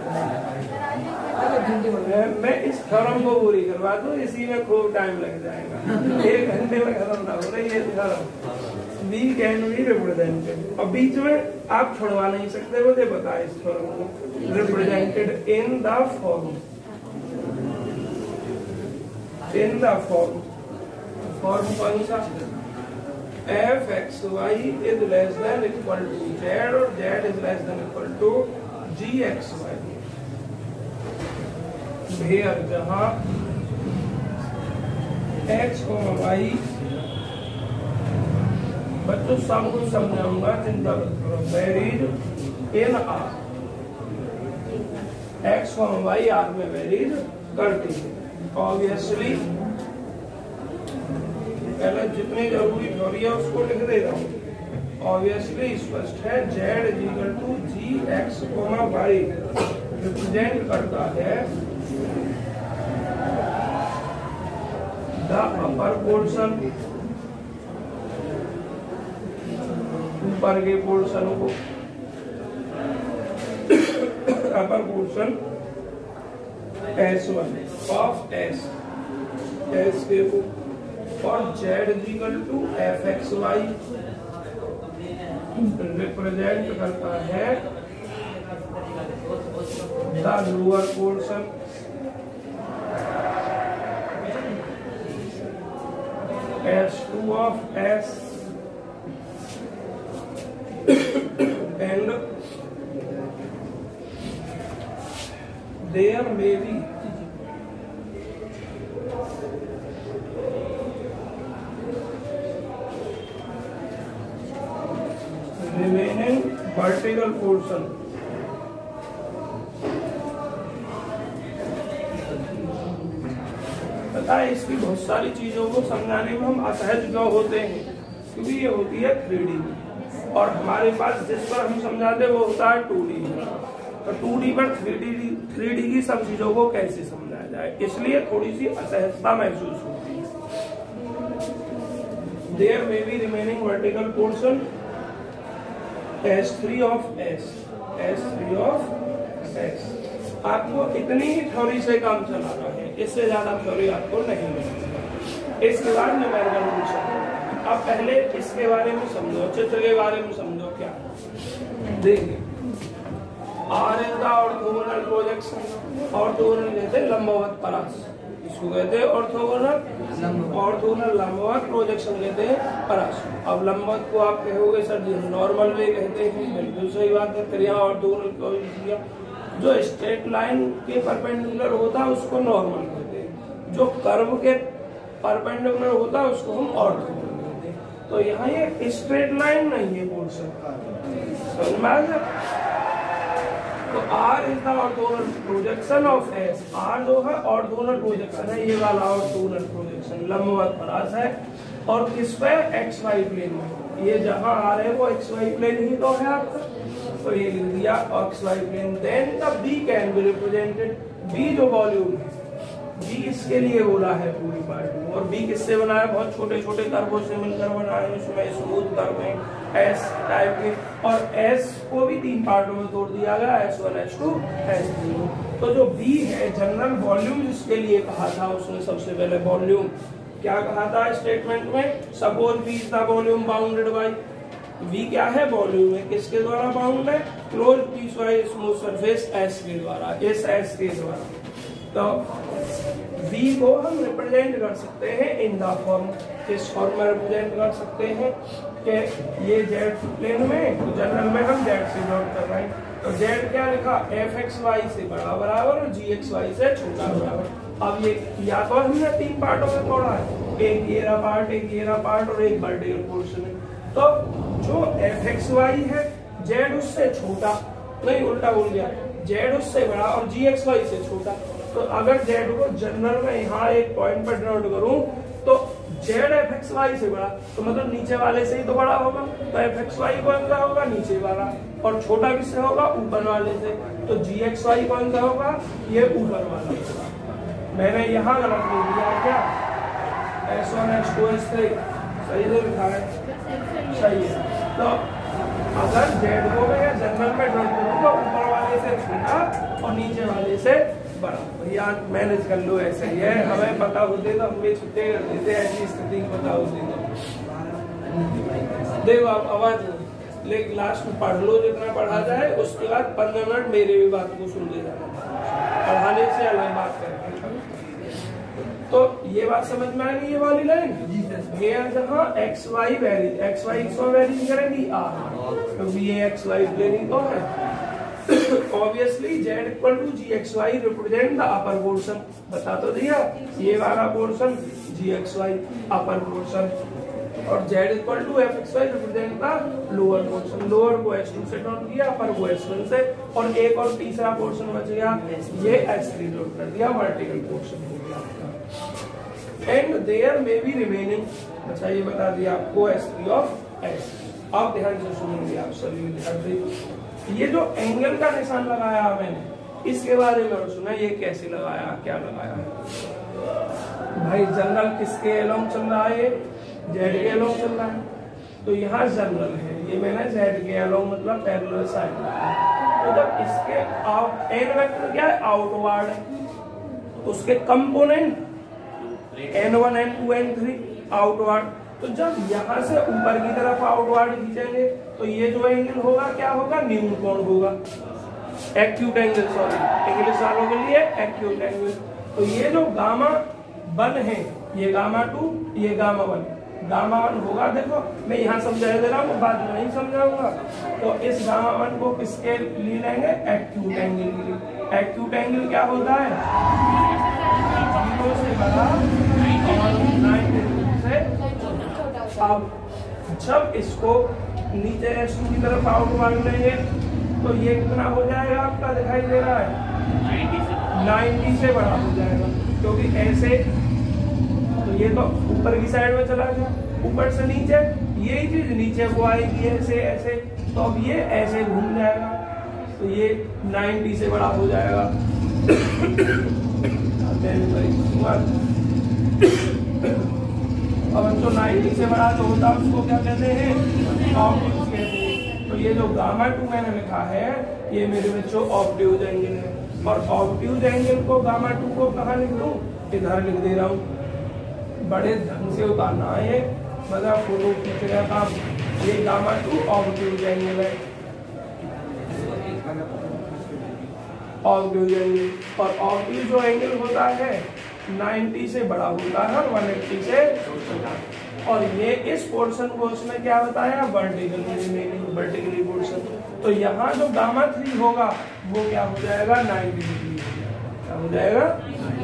मैं इस थ्योरम को पूरी करवा दूं, इसी में खूब टाइम लग जाएगा, 1 घंटे में खत्म ना हो रही है theorem. V can be represented, और बीच में आप छुड़वा नहीं सकते, मुझे पता है इस थ्योरम को। Represented in the form, in the form कौन सा? F x y is less than equal to z और z is less than equal to g x y. Where जहां एक्स को वाई, बच्चों सब कुछ समझाऊंगा, चिंता मत करो। वेरीज इन आर, एक्स को वाई आर में वेरीज करती है। ऑब्वियसली पहले जितनी जरूरी थ्योरी है उसको लिख दे रहा हूँ। ऑब्वियसली स्पष्ट है, z is equal to g x comma y represent करता है द अपर पोर्शन, ऊपर के पोर्शन को, upper portion S1 of S के को, और Z is equal to f x y represent करता है the lower portion S2 of S and there may be remaining vertical portion, पता है इसकी बहुत सारी चीजों को समझाने में हम असहज क्यों होते हैं, क्योंकि ये होती है 3D में और हमारे पास जिस पर हम समझाते वो होता है 2D में। तो 2D पर 3D की सब चीजों को कैसे समझाया जाए, इसलिए थोड़ी सी असहजता महसूस होती है। There may be remaining vertical portion S3 of S, S3 of S। आपको इतनी ही थ्योरी से काम चलाना है, इससे ज्यादा थ्योरी आपको नहीं मिलेगी। इसके बाद न्यूमेरिकल क्वेश्चन। अब पहले इसके बारे में समझो, चित्र के बारे में समझो। क्या देखिए, r is the orthogonal projection, orthogonal कहते हैं लंबवत परास, इसको कहते हैं ऑर्थोगोनल, ऑर्थोगोनल लंबवत प्रोजेक्शन कहते हैं परास। अब लंबवत को आप कहोगे सर जी नॉर्मल वे कहते हैं, बिल्कुल सही बात है। फिर यहाँ ऑर्थोगोनल जो स्ट्रेट लाइन के परपेंडिकुलर होता है उसको नॉर्मल कहते हैं, जो कर्व के परपेंडिकुलर होता है उसको हम ऑर्थोगोनल कहते हैं। तो यहाँ ये स्ट्रेट लाइन नहीं है पोर्शन, समझ में आ गया? तो R is the orthogonal projection of S। R जो है ऑर्थोगोनल प्रोजेक्शन है, ये वाला ऑर्थोगोनल प्रोजेक्शन लंबवत परास है। और किस पे? XY प्लेन में। ये जहां R है वो XY प्लेन ही तो है आपका, तो ये लिख दिया XY plane. Then the B can be represented. B जो वॉल्यूम है, B इसके लिए बोला है पूरी पार्ट में। और B किससे बना है? बहुत छोटे छोटे कर्वों से मिलकर बना है। उसमें स्मूथ कर्व है S टाइप के, और S को भी 3 पार्टों में तोड़ दिया गया, S1 S2 S3। तो जो B है जनरल वॉल्यूम जिसके लिए कहा था, उसने सबसे पहले वॉल्यूम क्या कहा था स्टेटमेंट में? Suppose B is the volume bounded by. V क्या है? वॉल्यूम है, किसके द्वारा बाउंड है? Close piecewise smooth surface S के द्वारा, इस S के द्वारा। तो V को हम रिप्रेजेंट कर सकते हैं इन द फॉर्म, किस फॉर्म में रिप्रेजेंट कर सकते हैं कि ये Z प्लेन में, तो जनरल में हम Z से नोट कर रहे हैं। तो Z क्या लिखा? fxy से बड़ा बराबर और gxy से छोटा बराबर। अब ये या तो हमने 3 पार्टों में तोड़ा है, एक ये रहा पार्ट, एक ये रहा पार्ट और एक वर्टिकल पोर्शन है। तो जो fxy है Z उससे छोटा, नहीं उल्टा बोल गया, Z उससे बड़ा और gxy से छोटा। तो अगर Z को जनरल में यहाँ एक पॉइंट पर नोट करूं तो Z fxy से बड़ा, तो मतलब नीचे वाले से ही तो बड़ा होगा। तो fxy कौन सा होगा? नीचे वाला। और छोटा किससे होगा? ऊपर वाले से। तो gxy कौन सा होगा? ये ऊपर वाला होगा। मैंने यहाँ गलत लिख दिया क्या? S1 S2 S3 सही तो लिखा है, सही है। तो अगर Z को मैं जनरल में ड्रॉ करूँ तो ऊपर वाले से छोटा और नीचे वाले से बड़ा। भैया मैनेज कर लो, ऐसे ही है। हमें पता होते तो हम भी छुट्टी कर देते, ऐसी स्थिति पता होती तो। देखो आप आवाज लेकिन लास्ट में पढ़ लो जितना पढ़ा जाए, उसके बाद 15 मिनट मेरी भी बात को सुन ले जाना, पढ़ाने से अलग बात करते। तो ये बात समझ में आ गई ये वाली लाइन? जहाँ XY वैरी, XY वैरी करेंगी R, तो ये XY प्लेन तो है। Obviously Z equal to gxy represent the upper portion। बता तो दिया, ये वाला पोर्शन gxy अपर पोर्शन, और Z equal to fxy represent the lower portion. Lower को S2 से डॉट किया, अपर को S1 से, और एक और तीसरा पोर्शन बच गया, ये S3 डॉट कर दिया, वर्टिकल पोर्शन हो गया आपका। एंड देयर में बी रिमेनिंग, अच्छा ये बता दिया आपको S3 ऑफ S। अब ध्यान से सुनेंगे आप सभी। ये जो एंगल का निशान लगाया मैंने, इसके बारे में सुना, ये कैसे लगाया, क्या लगाया है भाई? जनरल किसके एलोंग चल रहा है? Z के एलोंग चल रहा है। तो यहाँ जनरल है, ये मैंने Z के एलोंग मतलब पैरेलल साइड। तो जब इसके एन वेक्टर क्या है? आउटवर्ड है। उसके component N1 N2 N3 outward. तो जब यहाँ से ऊपर की तरफ आउटवर्ड खींचेंगे तो ये जो एंगल होगा क्या होगा? न्यून कोण होगा, एक्यूट एंगल, सॉरी इंग्लिश वालों के लिए एक्यूट एंगल। तो ये जो गामा 1 है, ये गामा 2, ये गामा 1, गामा 1 होगा। देखो मैं यहाँ समझा दे रहा हूँ, बाद में नहीं समझाऊंगा। तो इस गामा 1 को किसके लिए लेंगे? एक्यूट एंगल के लिए। एक्यूट एंगल क्या होता है? 0 से बड़ा और 90 से। अब जब इसको नीचे S2 की तरफ आउटवर्ड लेंगे तो ये कितना हो जाएगा आपका? दिखाई दे रहा है 90 से बड़ा हो जाएगा, क्योंकि ऐसे तो ये तो ऊपर की साइड में चला गया, ऊपर से नीचे यही चीज नीचे को आएगी ऐसे ऐसे, तो अब ये ऐसे घूम जाएगा, तो ये 90 से बड़ा हो जाएगा। अब जो 90 से बड़ा जो होता है उसको क्या कहते हैं? ऑब्ट्यूज कहते हैं। तो ये जो गामा 2 मैंने लिखा है, ये मेरे बच्चों ऑब्ट्यूज एंगल है। और ऑब्ट्यूज एंगल को गामा 2 को कहाँ लिख दूं? इधर लिख दे रहा हूँ, बड़े ढंग से उतारना है, मतलब फोटो खींच रहा था। ये गामा 2 ऑब्ट्यूज एंगल है, ऑब्ट्यूज एंगल। और ऑब्ट्यूज जो एंगल होता है 90 से बड़ा होता है और 180 से छोटा। और ये इस पोर्शन को उसमें क्या बताया? Vertically portion. तो यहाँ जो गामा 3 होगा वो क्या हो जाएगा? 90 डिग्री क्या हो जाएगा?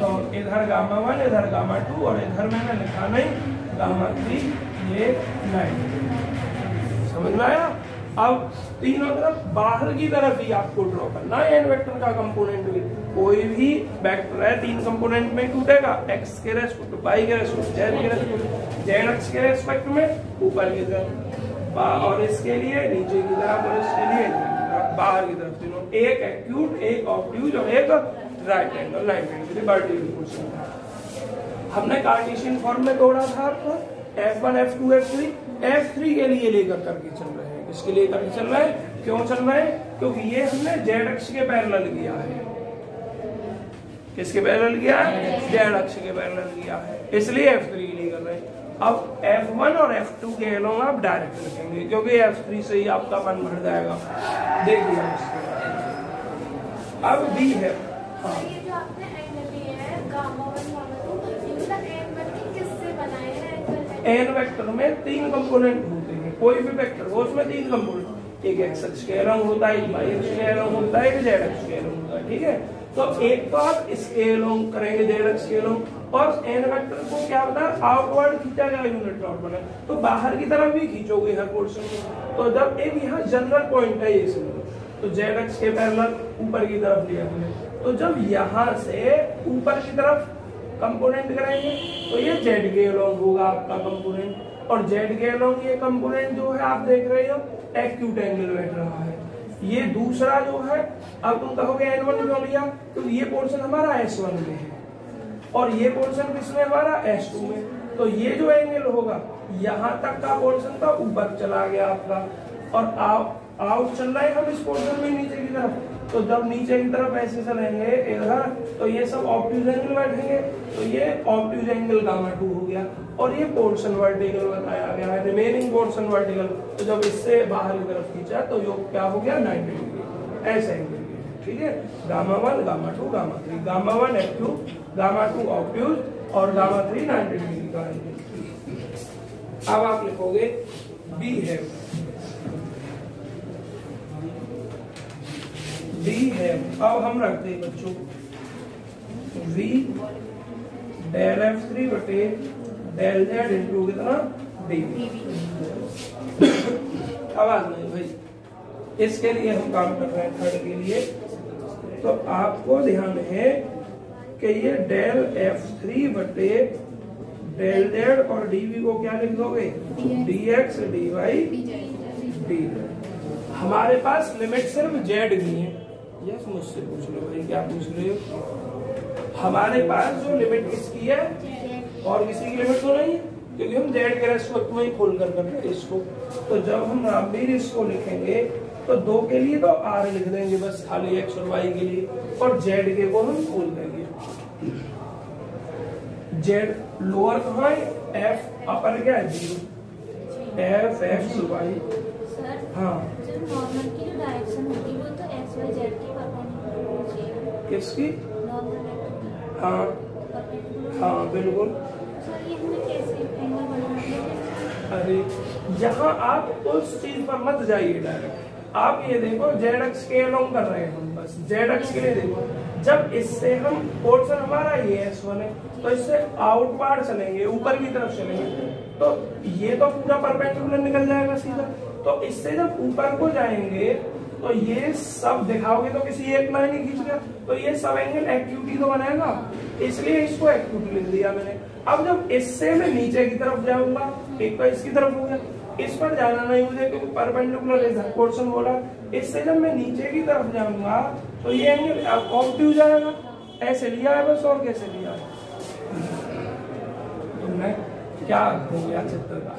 तो इधर गामा 1, इधर गामा 2, और इधर मैंने लिखा नहीं गामा 3, ये 90 डिग्री। समझ में आया? अब तीनों तरफ बाहर की तरफ ही आपको ड्रॉ करना है एन वेक्टर का कंपोनेंट भी। कोई भी वेक्टर है 3 कंपोनेंट में टूटेगा, एक्स के रेस्पेक्ट, वाई के रेस्पेक्ट, जेड के रेस्पेक्ट, जेड एक्स के रेस्पेक्ट में ऊपर की तरफ, और इसके लिए नीचे की तरफ, और इसके लिए बाहर की तरफ। तीनों, एक एक्यूट, एक ऑब्ट्यूज और एक राइट एंगल 90 वर्टिकल। हमने कार्टेशियन फॉर्म में तोड़ा था आपको F1 F2 F3, F3 के लिए लेकर करके चल रहे हैं। इसके लिए करके चल रहा है, क्यों चल रहा है? क्योंकि ये हमने जेड अक्ष के पैरेलल किया है। किसके पैरेलल किया है? जेड अक्ष के पैरेलल किया है, इसलिए F3 के लिए कर रहे हैं। अब F1 और F2 के एलोंग आप डायरेक्ट लिखेंगे, क्योंकि F3 से ही आपका मन भर जाएगा। देखिए अब B है। हाँ। ये जो आपने एंगल लिए है गामा 1 गामा 2, इनका एन वेक्टर किससे बनाए हैं? एन वेक्टर में 3 कंपोनेंट होते हैं, कोई भी वेक्टर हो उसमें 3 कंपोनेंट, एक एक्स अक्ष के एलोंग होता है, एक वाई अक्ष के एलोंग होता है, एक जेड अक्ष के एलोंग होता है। ठीक है, तो एक तो आप इसके एलोंग करेंगे जेड अक्ष के एलोंग, और एन वेक्टर को क्या बता आउटवर्ड खींचा गया यूनिट नॉट बना, तो बाहर की तरफ भी खींचोगे हर पोर्शन में। तो जब एक यहाँ जनरल पॉइंट है ये समझो, तो जेड अक्ष के पैरेलल ऊपर की तरफ लिया हमने, तो जब यहाँ से ऊपर की तरफ कंपोनेंट करेंगे तो ये जेड के अलोंग होगा आपका कंपोनेंट, और जेड के अलोंग ये कंपोनेंट जो है आप देख रहे हो एक्यूट एंगल बैठ रहा है। ये दूसरा जो है, अब तुम कहोगे N1 क्यों लिया, तो ये पोर्शन हमारा S1 में है और ये पोर्शन किसमें हमारा S2 में, तो ये जो एंगल होगा यहाँ तक का पोर्शन था ऊपर चला गया आपका, और आउट चल रहा है हम इस पोर्शन में नीचे की तरफ। तो जब नीचे की तरफ ऐसे चलेंगे इधर, तो ये सब ऑब्ट्यूज एंगल बैठेंगे, तो ये ऑब्ट्यूज एंगल गामा 2 हो गया, और ये पोर्शन वर्टिकल बताया गया है, रिमेनिंग पोर्शन वर्टिकल। तो जब इससे बाहर की तरफ खींचा तो ये क्या हो गया 90 डिग्री, ऐसे एंगल। ठीक है, gamma 1 gamma 2 gamma 3, gamma 1 F2, gamma 2 obtuse, और गामा 3 90 डिग्री का एंगल। अब आप लिखोगे B है, D है। अब हम रखते हैं बच्चों V डेल F3 बटे डेल Z इंटू कितना D। आवाज नहीं भाई, इसके लिए हम काम कर रहे हैं थर्ड के लिए। तो आपको ध्यान है कि ये डेल F3 बटे डेल Z और dV को क्या लिख दोगे? dx dy d। हमारे पास लिमिट सिर्फ Z की है। यस, मुझसे पूछ लो भाई, क्या पूछ रहे हो? हमारे पास जो लिमिट किसकी है, और किसी की लिमिट तो नहीं है, क्योंकि हम जेड के रेस्पेक्ट में ही खोल कर रहे हैं इसको। तो जब हम रामवीर इसको लिखेंगे तो 2 के लिए तो R लिख देंगे बस, खाली एक्स और वाई के लिए, और जेड के को हम खोल देंगे। जेड लोअर कहाँ है, F अपर क्या है 0, F X Y। हाँ, जो नॉर्मल की जो डायरेक्शन होगी वो तो एक्स वाई जेड के परपेंडिकुलर होनी चाहिए। किसकी? Normal vector. हाँ परपेंडिकुलर। हाँ बिल्कुल। सर ये हमें कैसे एंगल बनाना है? अरे यहाँ आप उस चीज पर मत जाइए डायरेक्ट, आप ये देखो जेड अक्ष के अलोंग कर रहे हैं हम, बस जेड अक्ष के लिए देखो। जब इससे हम पोर्शन हमारा ये S1 है, तो इससे आउटवर्ड चलेंगे, ऊपर की तरफ चलेंगे, तो ये तो पूरा परपेंडिकुलर निकल जाएगा सीधा। तो इससे जब ऊपर को जाएंगे तो ये सब दिखाओगे तो किसी एक लाइन ही खींच गया, तो ये सब एंगल एक्यूटी तो बनेगा, इसलिए इसको एक्यूटी लिख दिया मैंने। अब जब इससे मैं नीचे की तरफ जाऊंगा, एक तो इसकी तरफ हो गया, इस पर जाना नहीं मुझे क्योंकि परपेंडिकुलर इधर पोर्शन बोला। इससे जब मैं नीचे की तरफ जाऊंगा तो ये एंगल ऑब्ट्यूज जाएगा, ऐसे लिया है बस, और कैसे लिया है तुमने? क्या हो गया चित्र का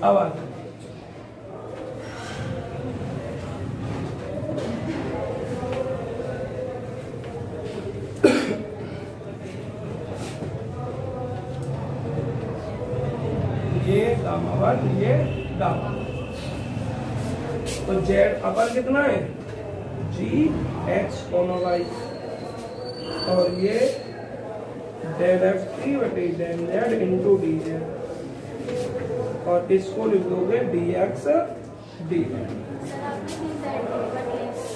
अब ये गामा 1, ये गामा। तो जेड अपर कितना है G X, Y, और ये डेल F3 बटे डेल Z इंटू dz, और इसको लिख दोगे dx dy।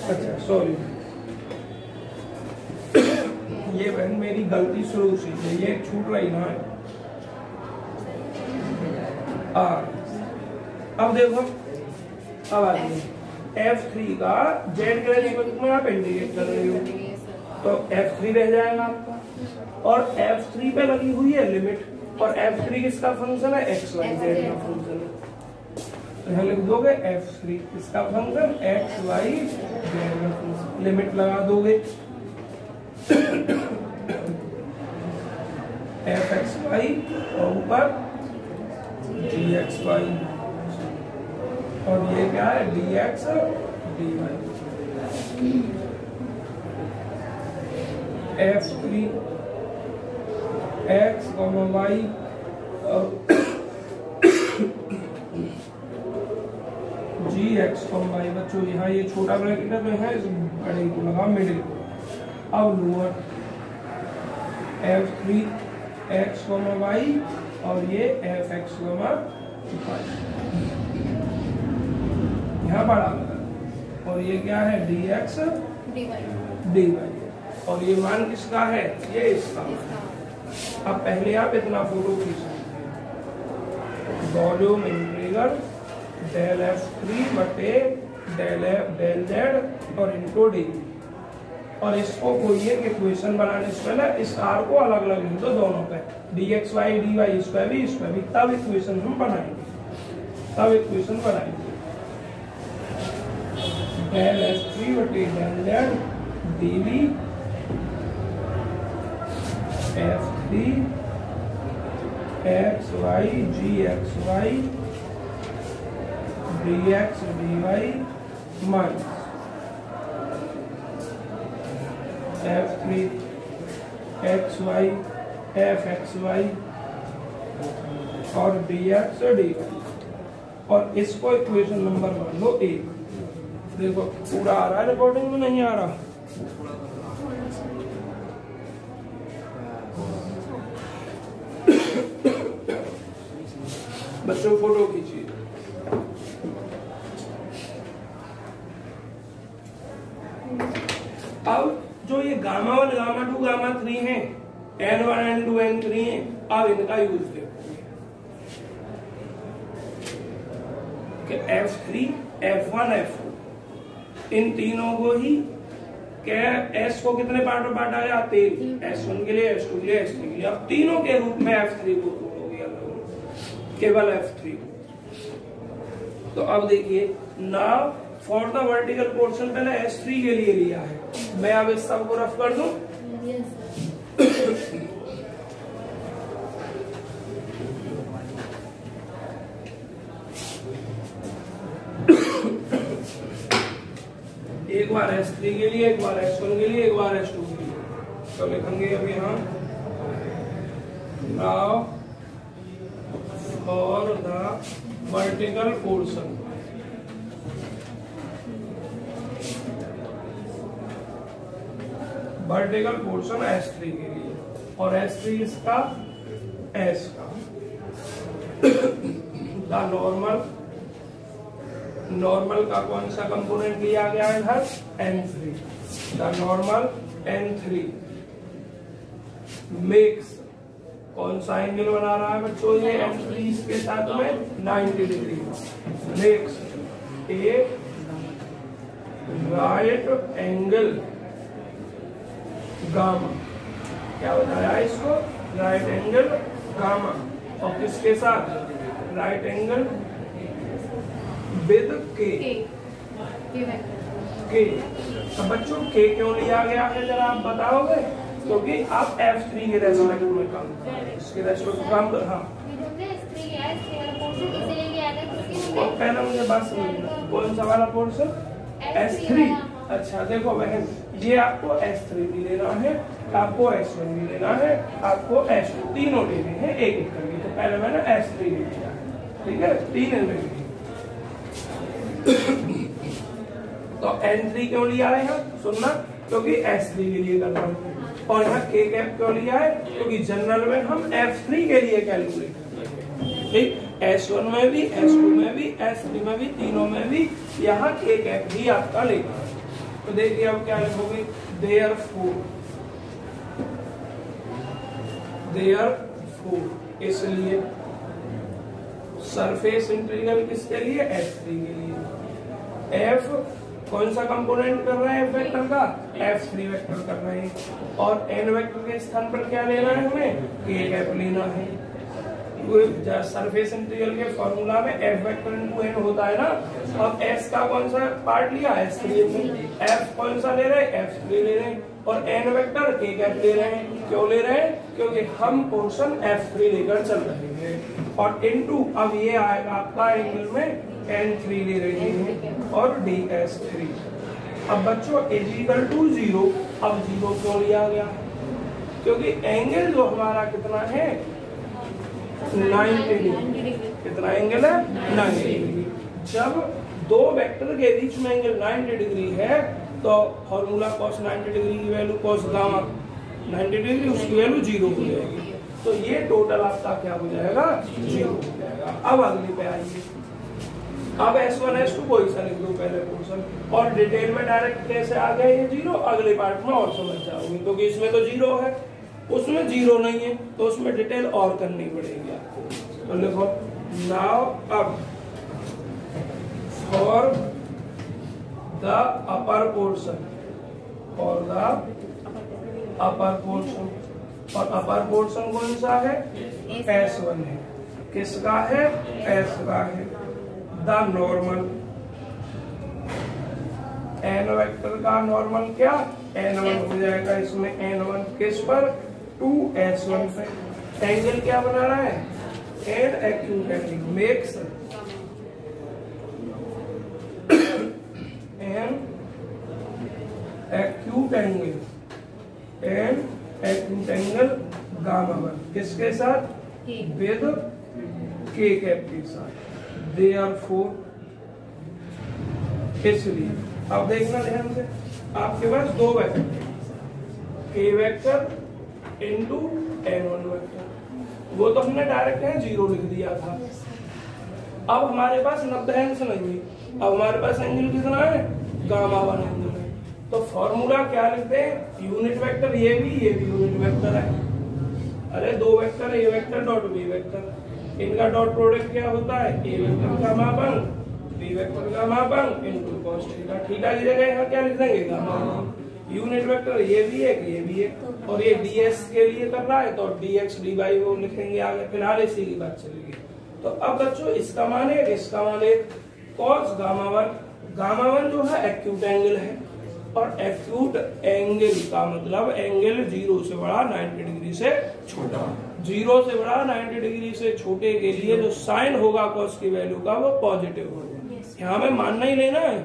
अच्छा सॉरी, ये बहन मेरी गलती शुरू से ये छूट रही ना है। R। अब देखो, अब आ गई F3 का Z के रेस्पेक्ट में आप इंटीग्रेट कर रहे हो तो F3 रह जाएगा आपका, और F3 पे लगी हुई है लिमिट, और F3 किसका फंक्शन है? XYZ का फंक्शन है। तो यहाँ लिख दोगे F3 इसका फंक्शन XYZ का फंक्शन, लिमिट लगा दोगे fxy और ऊपर gxy, और ये क्या है? dx dy। f3 x, y और gx, y। बच्चों यहाँ ये छोटा ब्रैकेट है तो यहाँ इस बड़े को लगा मिडिल को। अब लोअर f3 x, y और ये fx, y यहाँ बड़ा लगा, और ये क्या है? dx dy, और ये मान किसका है? ये इसका। अब पहले आप इतना फोटो खींच लीजिए, वॉल्यूम इंटीग्रल डेल f3 बटे डेल z और इनटू डी, और इसको कोई एक इक्वेशन बनाने से पहले इस r को अलग अलग लिख दो दोनों पे, dxy dy इस पे भी, तब इक्वेशन हम बनाएंगे, डेल f3 बटे del z dv f3 xy gxy dx dy minus f3 xy fxy और dx dy, और इसको इक्वेशन नंबर मान लो 1। देखो पूरा आ रहा है रिकॉर्डिंग में, नहीं आ रहा? बच्चों फोटो खींचिए। अब जो ये गामा 1, गामा 2, गामा 3 है, N1 N2 N3 है, अब इनका यूज देखो कि F3 F1 F2 इन तीनों को ही क्या S को कितने पार्ट में बांटा है? 3, S1 के लिए, S2 के लिए, S3 के लिए। अब तीनों के रूप में F3 को तोड़ोगे केवल F3। तो अब देखिए ना, फॉर द वर्टिकल पोर्शन पहले S3 के लिए लिया है, मैं अब इस सब को रफ कर दूं। एक बार S3 के लिए, एक बार S1 के लिए, एक बार S2 के लिए, तो लिखेंगे अब यहाँ now for the vertical portion S3 के लिए, और S3 इसका S का द नॉर्मल का कौन सा कंपोनेंट लिया गया है इधर? N3, the normal N3 makes कौन सा एंगल बना रहा है बच्चों? ये N3 इसके साथ में 90 degree makes a right angle gamma. क्या बताया इसको? राइट एंगल गामा, और किसके साथ? राइट एंगल विद के। तो बच्चों के क्यों लिया गया है जरा आप बताओगे? क्योंकि आप F3 के रेस्पेक्ट में काम करो, इसके रेस्पेक्ट में काम करो। हाँ पहले मुझे बात समझना, कौन सा वाला पोर्शन? S3। अच्छा देखो बहन, ये आपको S3 भी लेना है, आपको S1 भी लेना है, आपको S2, तीनों लेने हैं एक एक करके। तो पहले मैंने S3 ले लिया, ठीक है, 3 एलिमेंट। तो N3 क्यों लिया है यहाँ? सुनना, क्योंकि S3 के लिए कर रहा हूँ। और यहाँ K कैप क्यों लिया है? क्योंकि जनरल में हम F3 के लिए कैलकुलेट करते हैं, ठीक। S1 में भी, S2 में भी, S3 में भी, तीनों में भी यहाँ K कैप भी आपका लेगा। तो देखिए अब क्या लिखोगे? देयरफॉर, इसलिए सरफेस इंटीग्रल किसके लिए, F3 के लिए। F कौन सा कंपोनेंट कर रहे हैं F वेक्टर का, F3 वेक्टर कर रहे हैं। और n वेक्टर के स्थान पर क्या लेना है हमें, k कैप लेना है। सरफेस इंटीग्रल के फॉर्मूला में F वेक्टर इनटू n होता है ना। अब S का कौन सा पार्ट लिया, S3 में। F कौन सा ले रहे हैं, F3 ले रहे हैं। और n वेक्टर k कैप ले रहे हैं। क्यों ले रहे हैं, क्योंकि हम पोर्शन F3 लेकर चल रहे हैं। और इनटू अब ये आएगा आपका एंगल में n3 ले रहे हैं और ds3। अब बच्चों इक्वल टू 0। अब 0 क्यों लिया गया, क्योंकि एंगल जो हमारा कितना है 90 डिग्री। कितना एंगल है, 90 डिग्री। जब दो वेक्टर के बीच में एंगल 90 डिग्री है तो फॉर्मूला cos 90 डिग्री की वैल्यू cos गामा 90 डिग्री, उसकी वैल्यू 0 हो जाएगी। तो ये टोटल आपका क्या हो जाएगा, 0 हो जाएगा। अब अगले पे आइए। अब S1 S2 कोई सा लिख दो पहले पोर्शन, और डिटेल में डायरेक्ट कैसे आ गया ये 0, अगले पार्ट में और समझ जाओगे। क्योंकि इसमें तो 0 है, उसमें 0 नहीं है, तो उसमें डिटेल और करनी पड़ेगी आपको। तो लिखो नाउ अब for the upper portion, for the upper portion, और अपर पोर्शन कौन सा है, S1 है। किसका है, S का है। द नॉर्मल, n वेक्टर का नॉर्मल क्या, n1 हो जाएगा इसमें। n1 किस पर, 2s1 पे। एंगल क्या बना रहा है, an acute angle makes an acute angle, an acute angle gamma 1 किसके साथ, विद k कैप के साथ। Therefore, इसलिए अब देखना ध्यान से, आपके पास दो vector k vector into n1 vector, वो तो हमने डायरेक्ट है 0 लिख दिया था। अब हमारे पास नब्बेंस नहीं है, अब हमारे पास एंगल कितना है, गामा 1 एंगल है। तो फॉर्मूला क्या लिखते हैं, यूनिट वेक्टर ये भी यूनिट वेक्टर है। अरे दो वेक्टर, ए वेक्टर डॉट बी वेक्टर, इनका डॉट प्रोडक्ट क्या होता है, ए वेक्टर का मापन बी वेक्टर का मापन इनटू cos थीटा। थीटा की जगह यहाँ क्या लिख देंगे, गामा। यूनिट वेक्टर ये भी है, और ये ds के लिए कर रहा है तो dx dy वो लिखेंगे आगे। फिलहाल इसी की बात चलेगी। तो अब बच्चों इसका मान है, इसका मान है cos गामा 1। गामा 1 जो है एक्यूट एंगल है, और एक्यूट एंगल का मतलब एंगल 0 से बड़ा 90 डिग्री से छोटा। 0 से बड़ा 90 डिग्री से छोटे के लिए जो साइन होगा cos की वैल्यू का वो पॉजिटिव होगा। यहाँ में मानना ही लेना है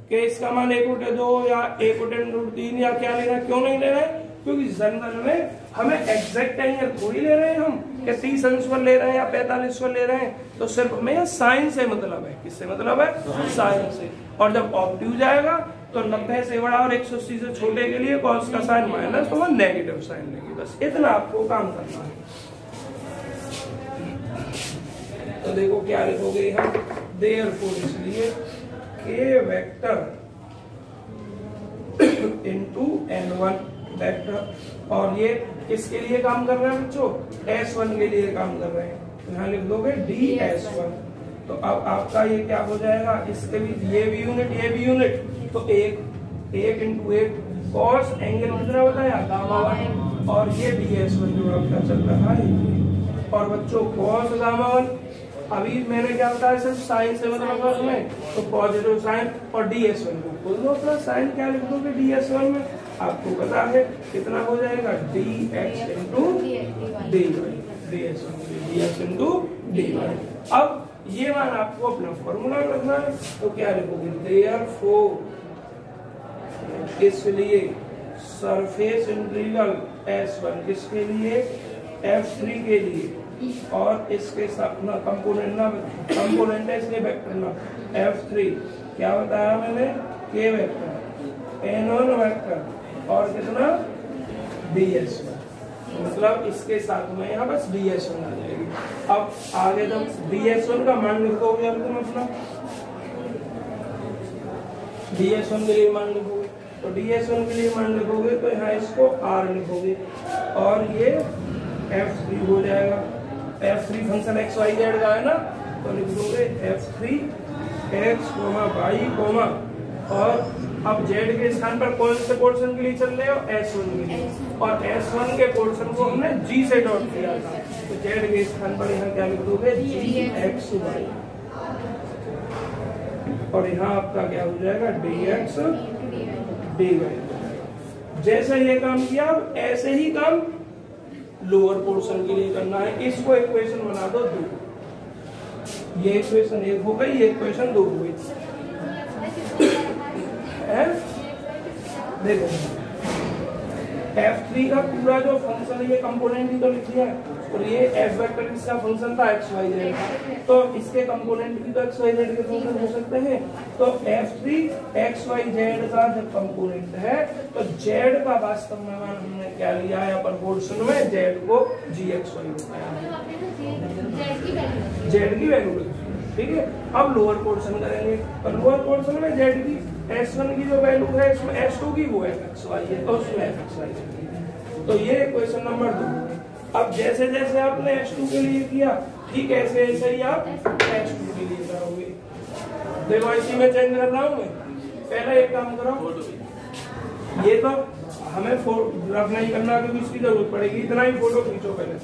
कि इसका मान 1/2 या 1/√3 या क्या लेना है। क्यों नहीं लेना है, क्योंकि जनरल में हमें एग्जैक्ट एंगल थोड़ी ले रहे हैं हम, कि 30 अंश पर ले रहे हैं या 45 पर ले रहे हैं। तो सिर्फ हमें यह साइन से मतलब है, किससे मतलब है, साइन से। और जब ऑब्ट्यूज जाएगा तो 90 से बड़ा और 180 से छोटे के लिए cos का साइन माइनस, तो वह नेगेटिव साइन लेगी। बस इतना आपको काम करना है। तो देखो क्या लिखोगे हम, देयरफॉर इसलिए k vector into n1 vector, और ये किसके लिए काम कर रहे हैं बच्चों, S1 के लिए काम कर रहे हैं। तो यहाँ लिख दोगे ds1। तो अब आपका ये क्या हो जाएगा, इसके भी ये भी यूनिट, तो एक इंटू एक cos एंगल कितना बताया, गामा 1, और ये ds1 जो आपका चल रहा है। और बच्चों cos गामा 1 अभी मैंने क्या बताया, सिर्फ साइन से मतलब उसमें, तो पॉजिटिव साइन, और ds1 को खोल दो अपना साइन। क्या लिख दोगे ds1 में, आपको पता है कितना हो जाएगा, dx into dx into dy। अब ये मान आपको अपना फॉर्मूला रखना है। तो क्या लिखोगे, देयरफॉर इसलिए सरफेस इंटीग्रल S1 किसके लिए, F3 के लिए, और इसके साथ ना कंपोनेंट है इसलिए वेक्टर ना, F3 क्या बताया मैंने, k वेक्टर, n1 वेक्टर, और कितना ds1, मतलब इसके साथ में यहाँ बस ds1 आ जाएगी। अब आगे जब ds1 का मान लिखोगे, अब तुम अपना ds1 के लिए मान लिखोगे, तो ds1 के लिए मान लिखोगे तो यहाँ इसको r लिखोगे, और ये F3 हो जाएगा। F3 function x y z का है ना, तो लिख दोगे F3 x, y, और अब z के स्थान पर कौन से पोर्शन के लिए चल रहे हो? S1 के लिए, और S1 के पोर्शन को हमने G से डॉट किया था, तो z के स्थान पर यहाँ क्या लिख दोगे? Gxy, और यहाँ आपका क्या हो जाएगा? dx dy। जैसा ये काम किया, अब ऐसे ही काम लोअर पोर्शन के लिए करना है। इसको इक्वेशन बना दो 2, ये इक्वेशन 1 हो गई, ये इक्वेशन 2 हो गई। देखो F3 का पूरा जो फंक्शन है, ये कंपोनेंट ही तो लिख दिया है, और ये F वेक्टर किसका फंक्शन था? x y z, तो इसके कंपोनेंट भी तो x y z के फंक्शन हो सकते हैं। तो F3 x y z का जब कंपोनेंट है, तो z का वास्तव में हमने क्या लिया है? अपर पोर्शन में z को gxy बताया है, z की वैल्यू, ठीक है। अब लोअर पोर्शन करेंगे, तो लोअर पोर्शन में z की S1 की जो वैल्यू है, इसमें S2 की वो fxy है, तो उसमें fxy है। तो ये क्वेश्चन नंबर 2। अब जैसे जैसे आपने S2 के लिए किया, ठीक ऐसे ऐसे ही आप S2 के लिए करोगे। देखो इसी में चेंज कर रहा हूँ मैं। पहले एक काम करो, ये तो हमें रफ नहीं करना क्योंकि इसकी जरूरत पड़ेगी, इतना ही फोटो खींचो पहले।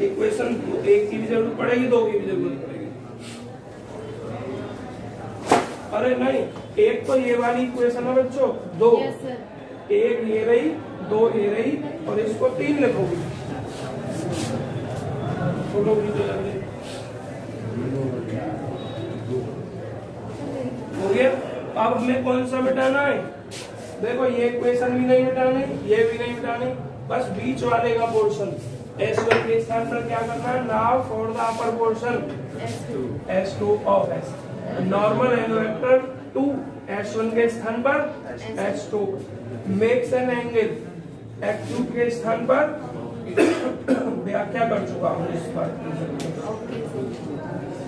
इक्वेशन 1 की भी जरूरत पड़ेगी, 2 की भी जरूरत पड़ेगी। अरे नहीं, एक तो ये वाली इक्वेशन है बच्चों, 2, एक ये रही, 2 ये रही, और इसको 3 लिखोगे। फोटो हो गया। अब हमें कौन सा मिटाना है? देखो ये इक्वेशन भी नहीं मिटानी, ये भी नहीं मिटानी, बस बीच वाले का पोर्शन S1 के स्थान पर क्या करना है? Now for the upper portion S2 of S, normal angle vector 2 S1 के स्थान पर S2 makes an angle F2 के स्थान पर व्याख्या कर चुका हूँ इस बात की।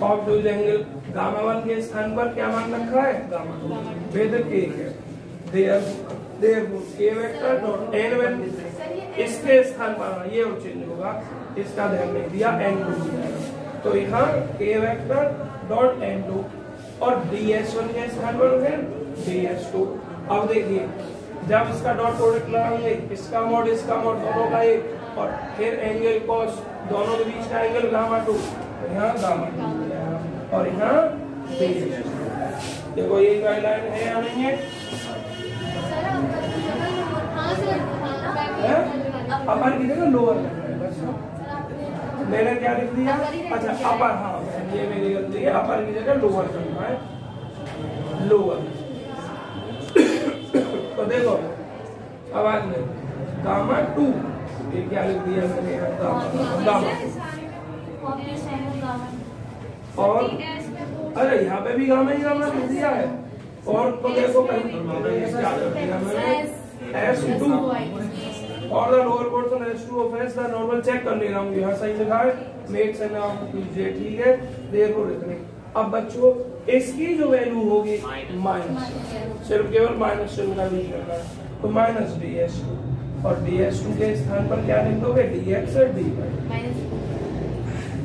ऑफ डू एंगल गामा 1 के स्थान पर क्या मान रखा है? गामा 2 वेदर के है, देयर के वेक्टर डॉट n1 इसके स्थान पर ये और चेंज होगा, इसका ध्यान नहीं दिया, n2 तो यहाँ के वेक्टर डॉट n2 और ds1 के स्थान पर है ds2। अब देखिए जब इसका डॉट प्रोडक्ट लगाएंगे, इसका मोड दोनों का एक, और फिर एंगल कॉस दोनों के बीच का एंगल गामा 2, यहाँ गामा 2 और यहाँ देखो ये गाइडलाइन है या नहीं है? अपर की जगह लोअर मैंने क्या लिख दिया? अच्छा अपर, हाँ ये मेरी गलती है, अपर की जगह लोअर करना है, लोअर। तो देखो अब आज में गामा 2 ये क्या लिख दिया मैंने? गामा और अरे यहाँ पे भी गामा ही गामा लिख दिया है, और तो देखो क्या कर दिया मैंने? S2 और the lower portion S2 of S, the normal check कर ले रहा हूँ, यहाँ सही लिखा है, मेक्स एन कीजिए, ठीक है। देखो लिखने, अब बच्चों इसकी जो वैल्यू होगी माइनस, सिर्फ केवल माइनस से गुणा भी करना है, तो माइनस ds2, और ds2 के स्थान पर क्या लिख दोगे? dx dy,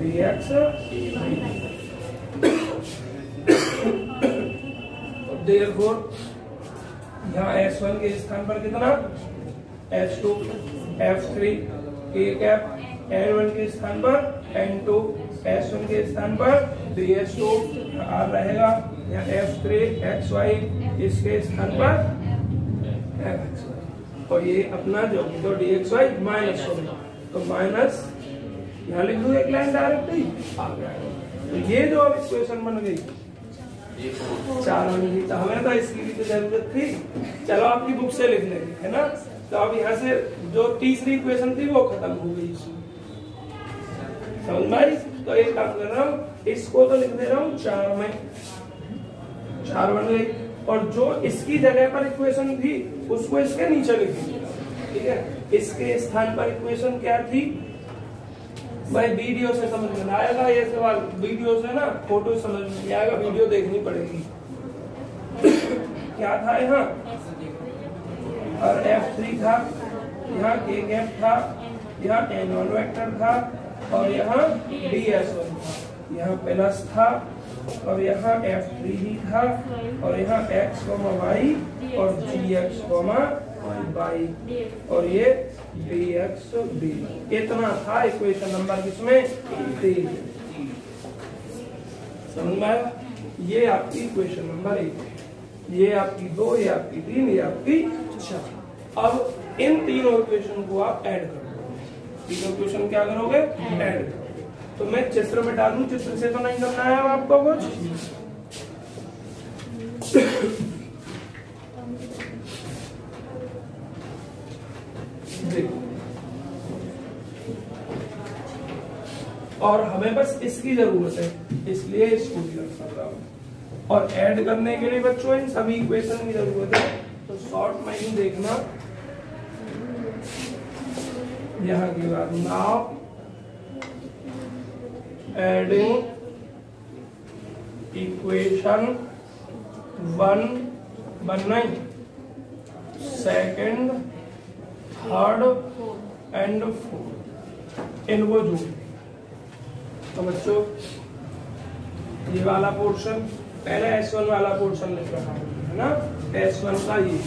dx therefore यहाँ S1 के स्थान पर कितना? S2, F3 k cap, N1 के स्थान पर N2, S1 के स्थान पर ds2 R रहेगा, यहाँ F3 xy इसके स्थान पर fxy, और ये अपना जो तो dxy माइनस हो गया, तो माइनस यहाँ लिख दूँ एक लाइन डायरेक्ट ही आ गया। तो ये जो अब इक्वेशन बन गई 4 बन गई, तो हमें तो इसकी भी तो जरूरत थी, चलो आपकी बुक से लिख लेंगे, है ना। तो अब यहाँ से जो तीसरी इक्वेशन थी वो खत्म हो गई इसमें, समझ में आई? तो एक काम कर रहा हूँ, इसको तो लिख दे रहा हूँ 4 में, 4 बन गई, और जो इसकी जगह पर इक्वेशन थी उसको इसके नीचे लिख दीजिएगा, ठीक है। इसके स्थान पर इक्वेशन क्या थी भाई? वीडियो से समझ में आएगा ये सवाल, वीडियो से ना फोटो समझ में नहीं आएगा, वीडियो देखनी पड़ेगी। क्या था यहाँ? और F3 था, यहाँ k कैप था, यहाँ N1 वेक्टर था, और यहाँ ds1 था, यहाँ प्लस था और यहाँ f3 ही था और यहाँ x, y और gx, y और ये dx dy। इतना था इक्वेशन नंबर किसमें 3। समझ में आया? ये आपकी इक्वेशन नंबर 1 है, ये आपकी 2, ये आपकी 3, ये आपकी 4। अब इन तीनों इक्वेशन को आप ऐड कर दो। तीनों इक्वेशन क्या करोगे? ऐड करोगे। तो मैं चित्र में डालूं, चित्र से तो नहीं करना है अब आपको कुछ। देखो, और हमें बस इसकी जरूरत है, इसलिए इसको भी रख रहा हूं। और ऐड करने के लिए बच्चों इन सभी इक्वेशन की जरूरत है, तो शॉर्ट में ही देखना यहाँ की बात। Now adding equation 1 1 second, third and 4 इनको जोड़। तो बच्चों ये वाला पोर्शन पहले S1 वाला पोर्शन लिख रहा हूं, है ना। S1 का ये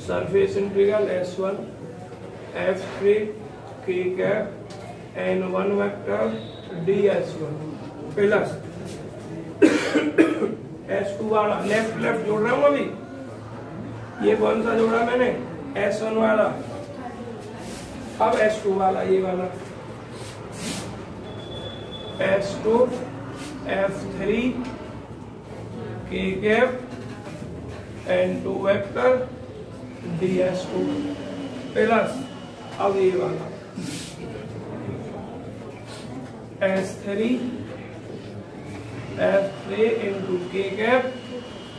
surface integral S1 F3 k cap N1 vector ds1 plus S2 वाला लेफ्ट लेफ्ट जोड़ रहा हूं अभी। ये कौन सा जोड़ा मैंने? S1 वाला। अब S2 वाला, ये वाला S2 F3 k cap N2 vector ds2 plus अब ये वाला S3 F3 इंटू के कैप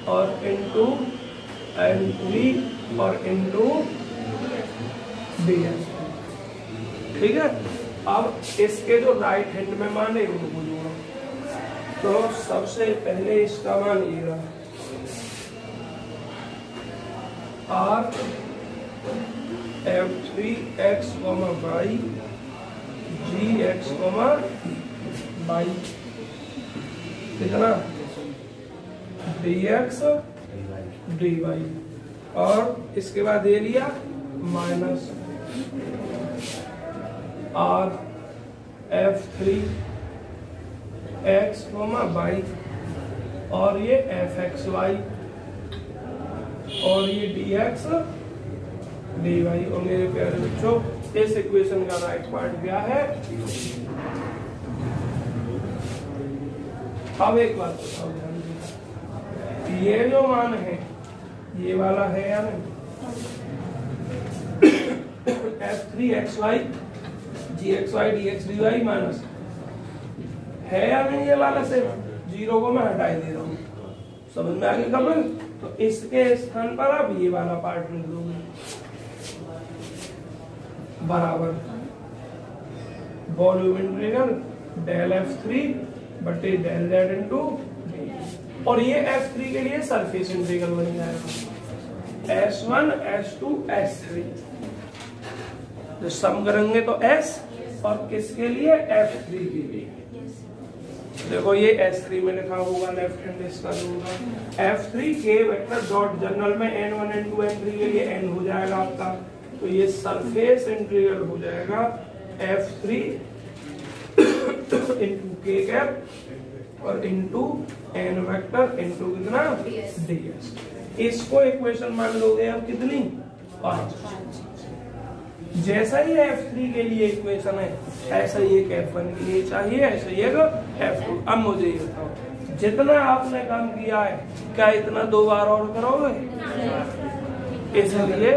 और इंटू N3 और इंटू ds। ठीक है। अब इसके जो राइट हैंड में मान है उनको जोड़ो। तो सबसे पहले इसका मान ये रहा R F3 x, y gx, y कितना dx dy और इसके बाद दे लिया minus R F3 x, y और ये fxy और ये dx dy। और मेरे प्यारे बच्चों इस इक्वेशन का राइट पार्ट क्या है? अब एक बात बताओ ध्यान दीजिए, ये जो मान है ये वाला है या नहीं? F3 xy gxy dx dy minus है या नहीं? ये वाला से जीरो को मैं हटाई दे रहा हूँ। समझ में आ गई कमल? तो इसके स्थान पर आप ये वाला पार्ट लिख दोगे बराबर वॉल्यूम इंटीग्रल डेल F3 बटे डेल Z इंटू, और ये F3 के लिए सरफेस इंटीग्रल बन जाएगा S1 S2 S3। तो सम करेंगे तो S और किसके लिए? F3 के लिए। देखो ये S3 में लिखा होगा लेफ्ट हैंड इसका होगा F3 के वेक्टर डॉट जनरल में N1 N2 N3 के लिए N हो जाएगा आपका। तो ये सरफेस इंटीग्रल हो जाएगा F3 इंटू के कैप और इंटू N वेक्टर इंटू कितना ds। इसको इक्वेशन मान लोगे अब कितनी? 5। जैसा ही F3 के लिए इक्वेशन है ऐसा ही एक F1 के लिए चाहिए, ऐसा ही एक F2। अब मुझे ये बताओ जितना आपने काम किया है क्या इतना 2 बार और करोगे? इसलिए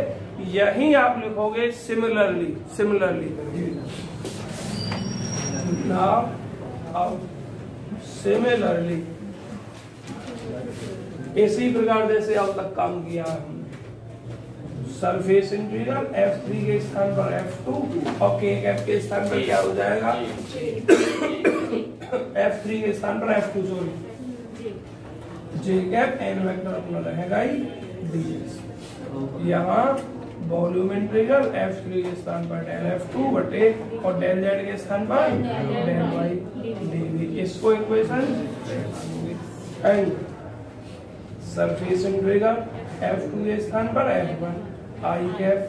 यही आप लिखोगे सिमिलरली। सिमिलरली इसी प्रकार जैसे अब तक काम किया है सरफेस इंटीग्रल F3 के स्थान पर F2 और के कैप के स्थान पर क्या हो जाएगा? F3 के स्थान पर F2 sorry J cap N vector अपना रहेगा ही ds। यहाँ वॉल्यूम इंटीग्रल F3 के स्थान पर डेल F2 बटे और डेल Z के स्थान पर डेल Y dV। इसको equation and surface integral F2 के स्थान पर F1 I cap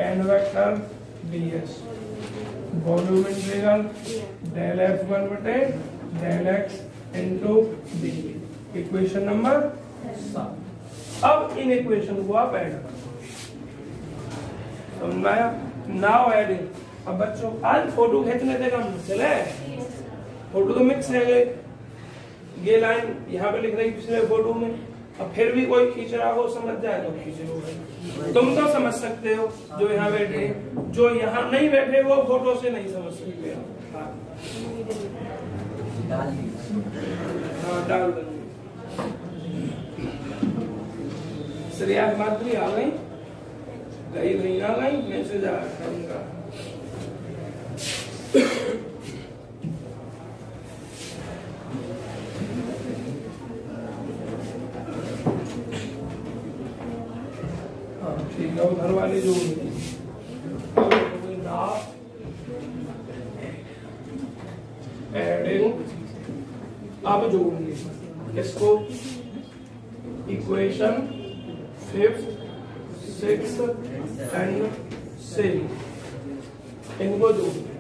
n vector ds volume integral del F1 बटे del X into dV। Equation number 7। अब इन इक्वेशन को आप ऐड करो, समझ में आया? Now adding. अब बच्चों आज फोटो खींचने देगा हम चले, फोटो तो मिक्स है गए, ये लाइन यहाँ पे लिख रही पिछले फोटो में, अब फिर भी कोई खींच रहा हो समझ जाए तो खींचे हो। तुम तो समझ सकते हो जो यहाँ बैठे, जो यहाँ नहीं बैठे वो फोटो से नहीं समझ सकते। हाँ डाल देंगे। श्रेया माधुरी आ गई, गई नहीं आ गई, मैसेज आ रहा है उनका। ठीक है, घर वाले जो एडिंग अब जोड़ेंगे इसको इक्वेशन 5th 6th एंड 7 इनको जोड़ेंगे।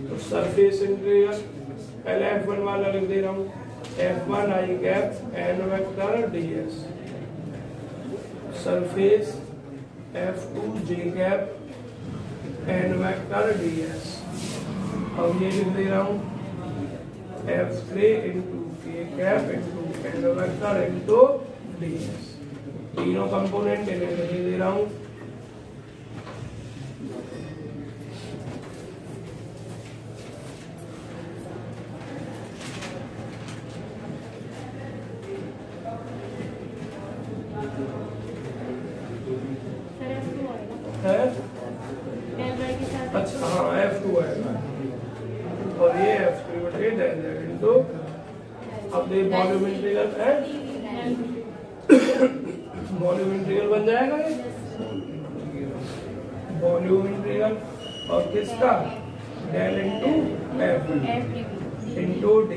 तो सरफेस इंटीग्रल पहले F1 वाला लिख दे रहा हूँ, F1 I cap n vector ds surface F2 j cap n vector ds। अब ये लिख दे रहा हूँ F3 into k cap into n vector into ds। तीनों कंपोनेंट इन्हें लिख दे रहा हूँ। अच्छा हाँ F2 आएगा और ये F3 बटे डेल Z इंटू, अब ये वॉल्यूम इंटीग्रल है, वॉल्यूम इंटीग्रल बन जाएगा ये वॉल्यूम इंटीग्रल और किसका del into F into D,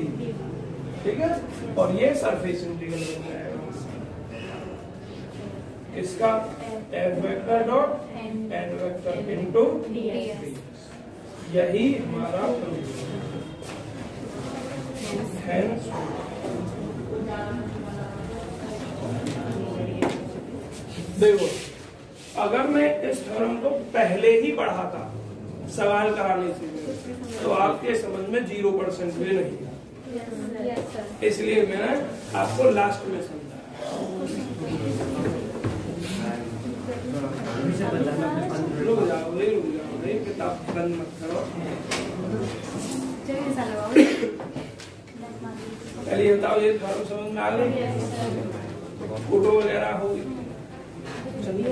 ठीक है। और ये सरफेस इंटीग्रल बन जाएगा इसका F vector dot n vector into ds। यही हमारा हेंस देखो, अगर मैं इस थ्योरम को पहले ही पढ़ाता सवाल कराने से तो आपके समझ में 0% भी नहीं, इसलिए मैंने आपको लास्ट में समझाया। रुक जाओ किताब बंद मत करो, चलिए बताओ ये थ्योरम समझ में आ गई, फोटो वगैरह होगी। चलिए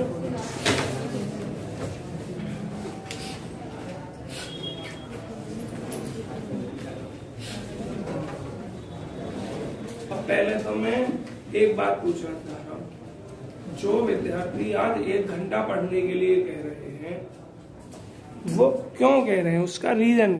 अब पहले तो मैं एक बात पूछना चाह रहा हूँ, जो विद्यार्थी आज 1 घंटा पढ़ने के लिए कह रहे हैं वो क्यों कह रहे हैं, उसका रीजन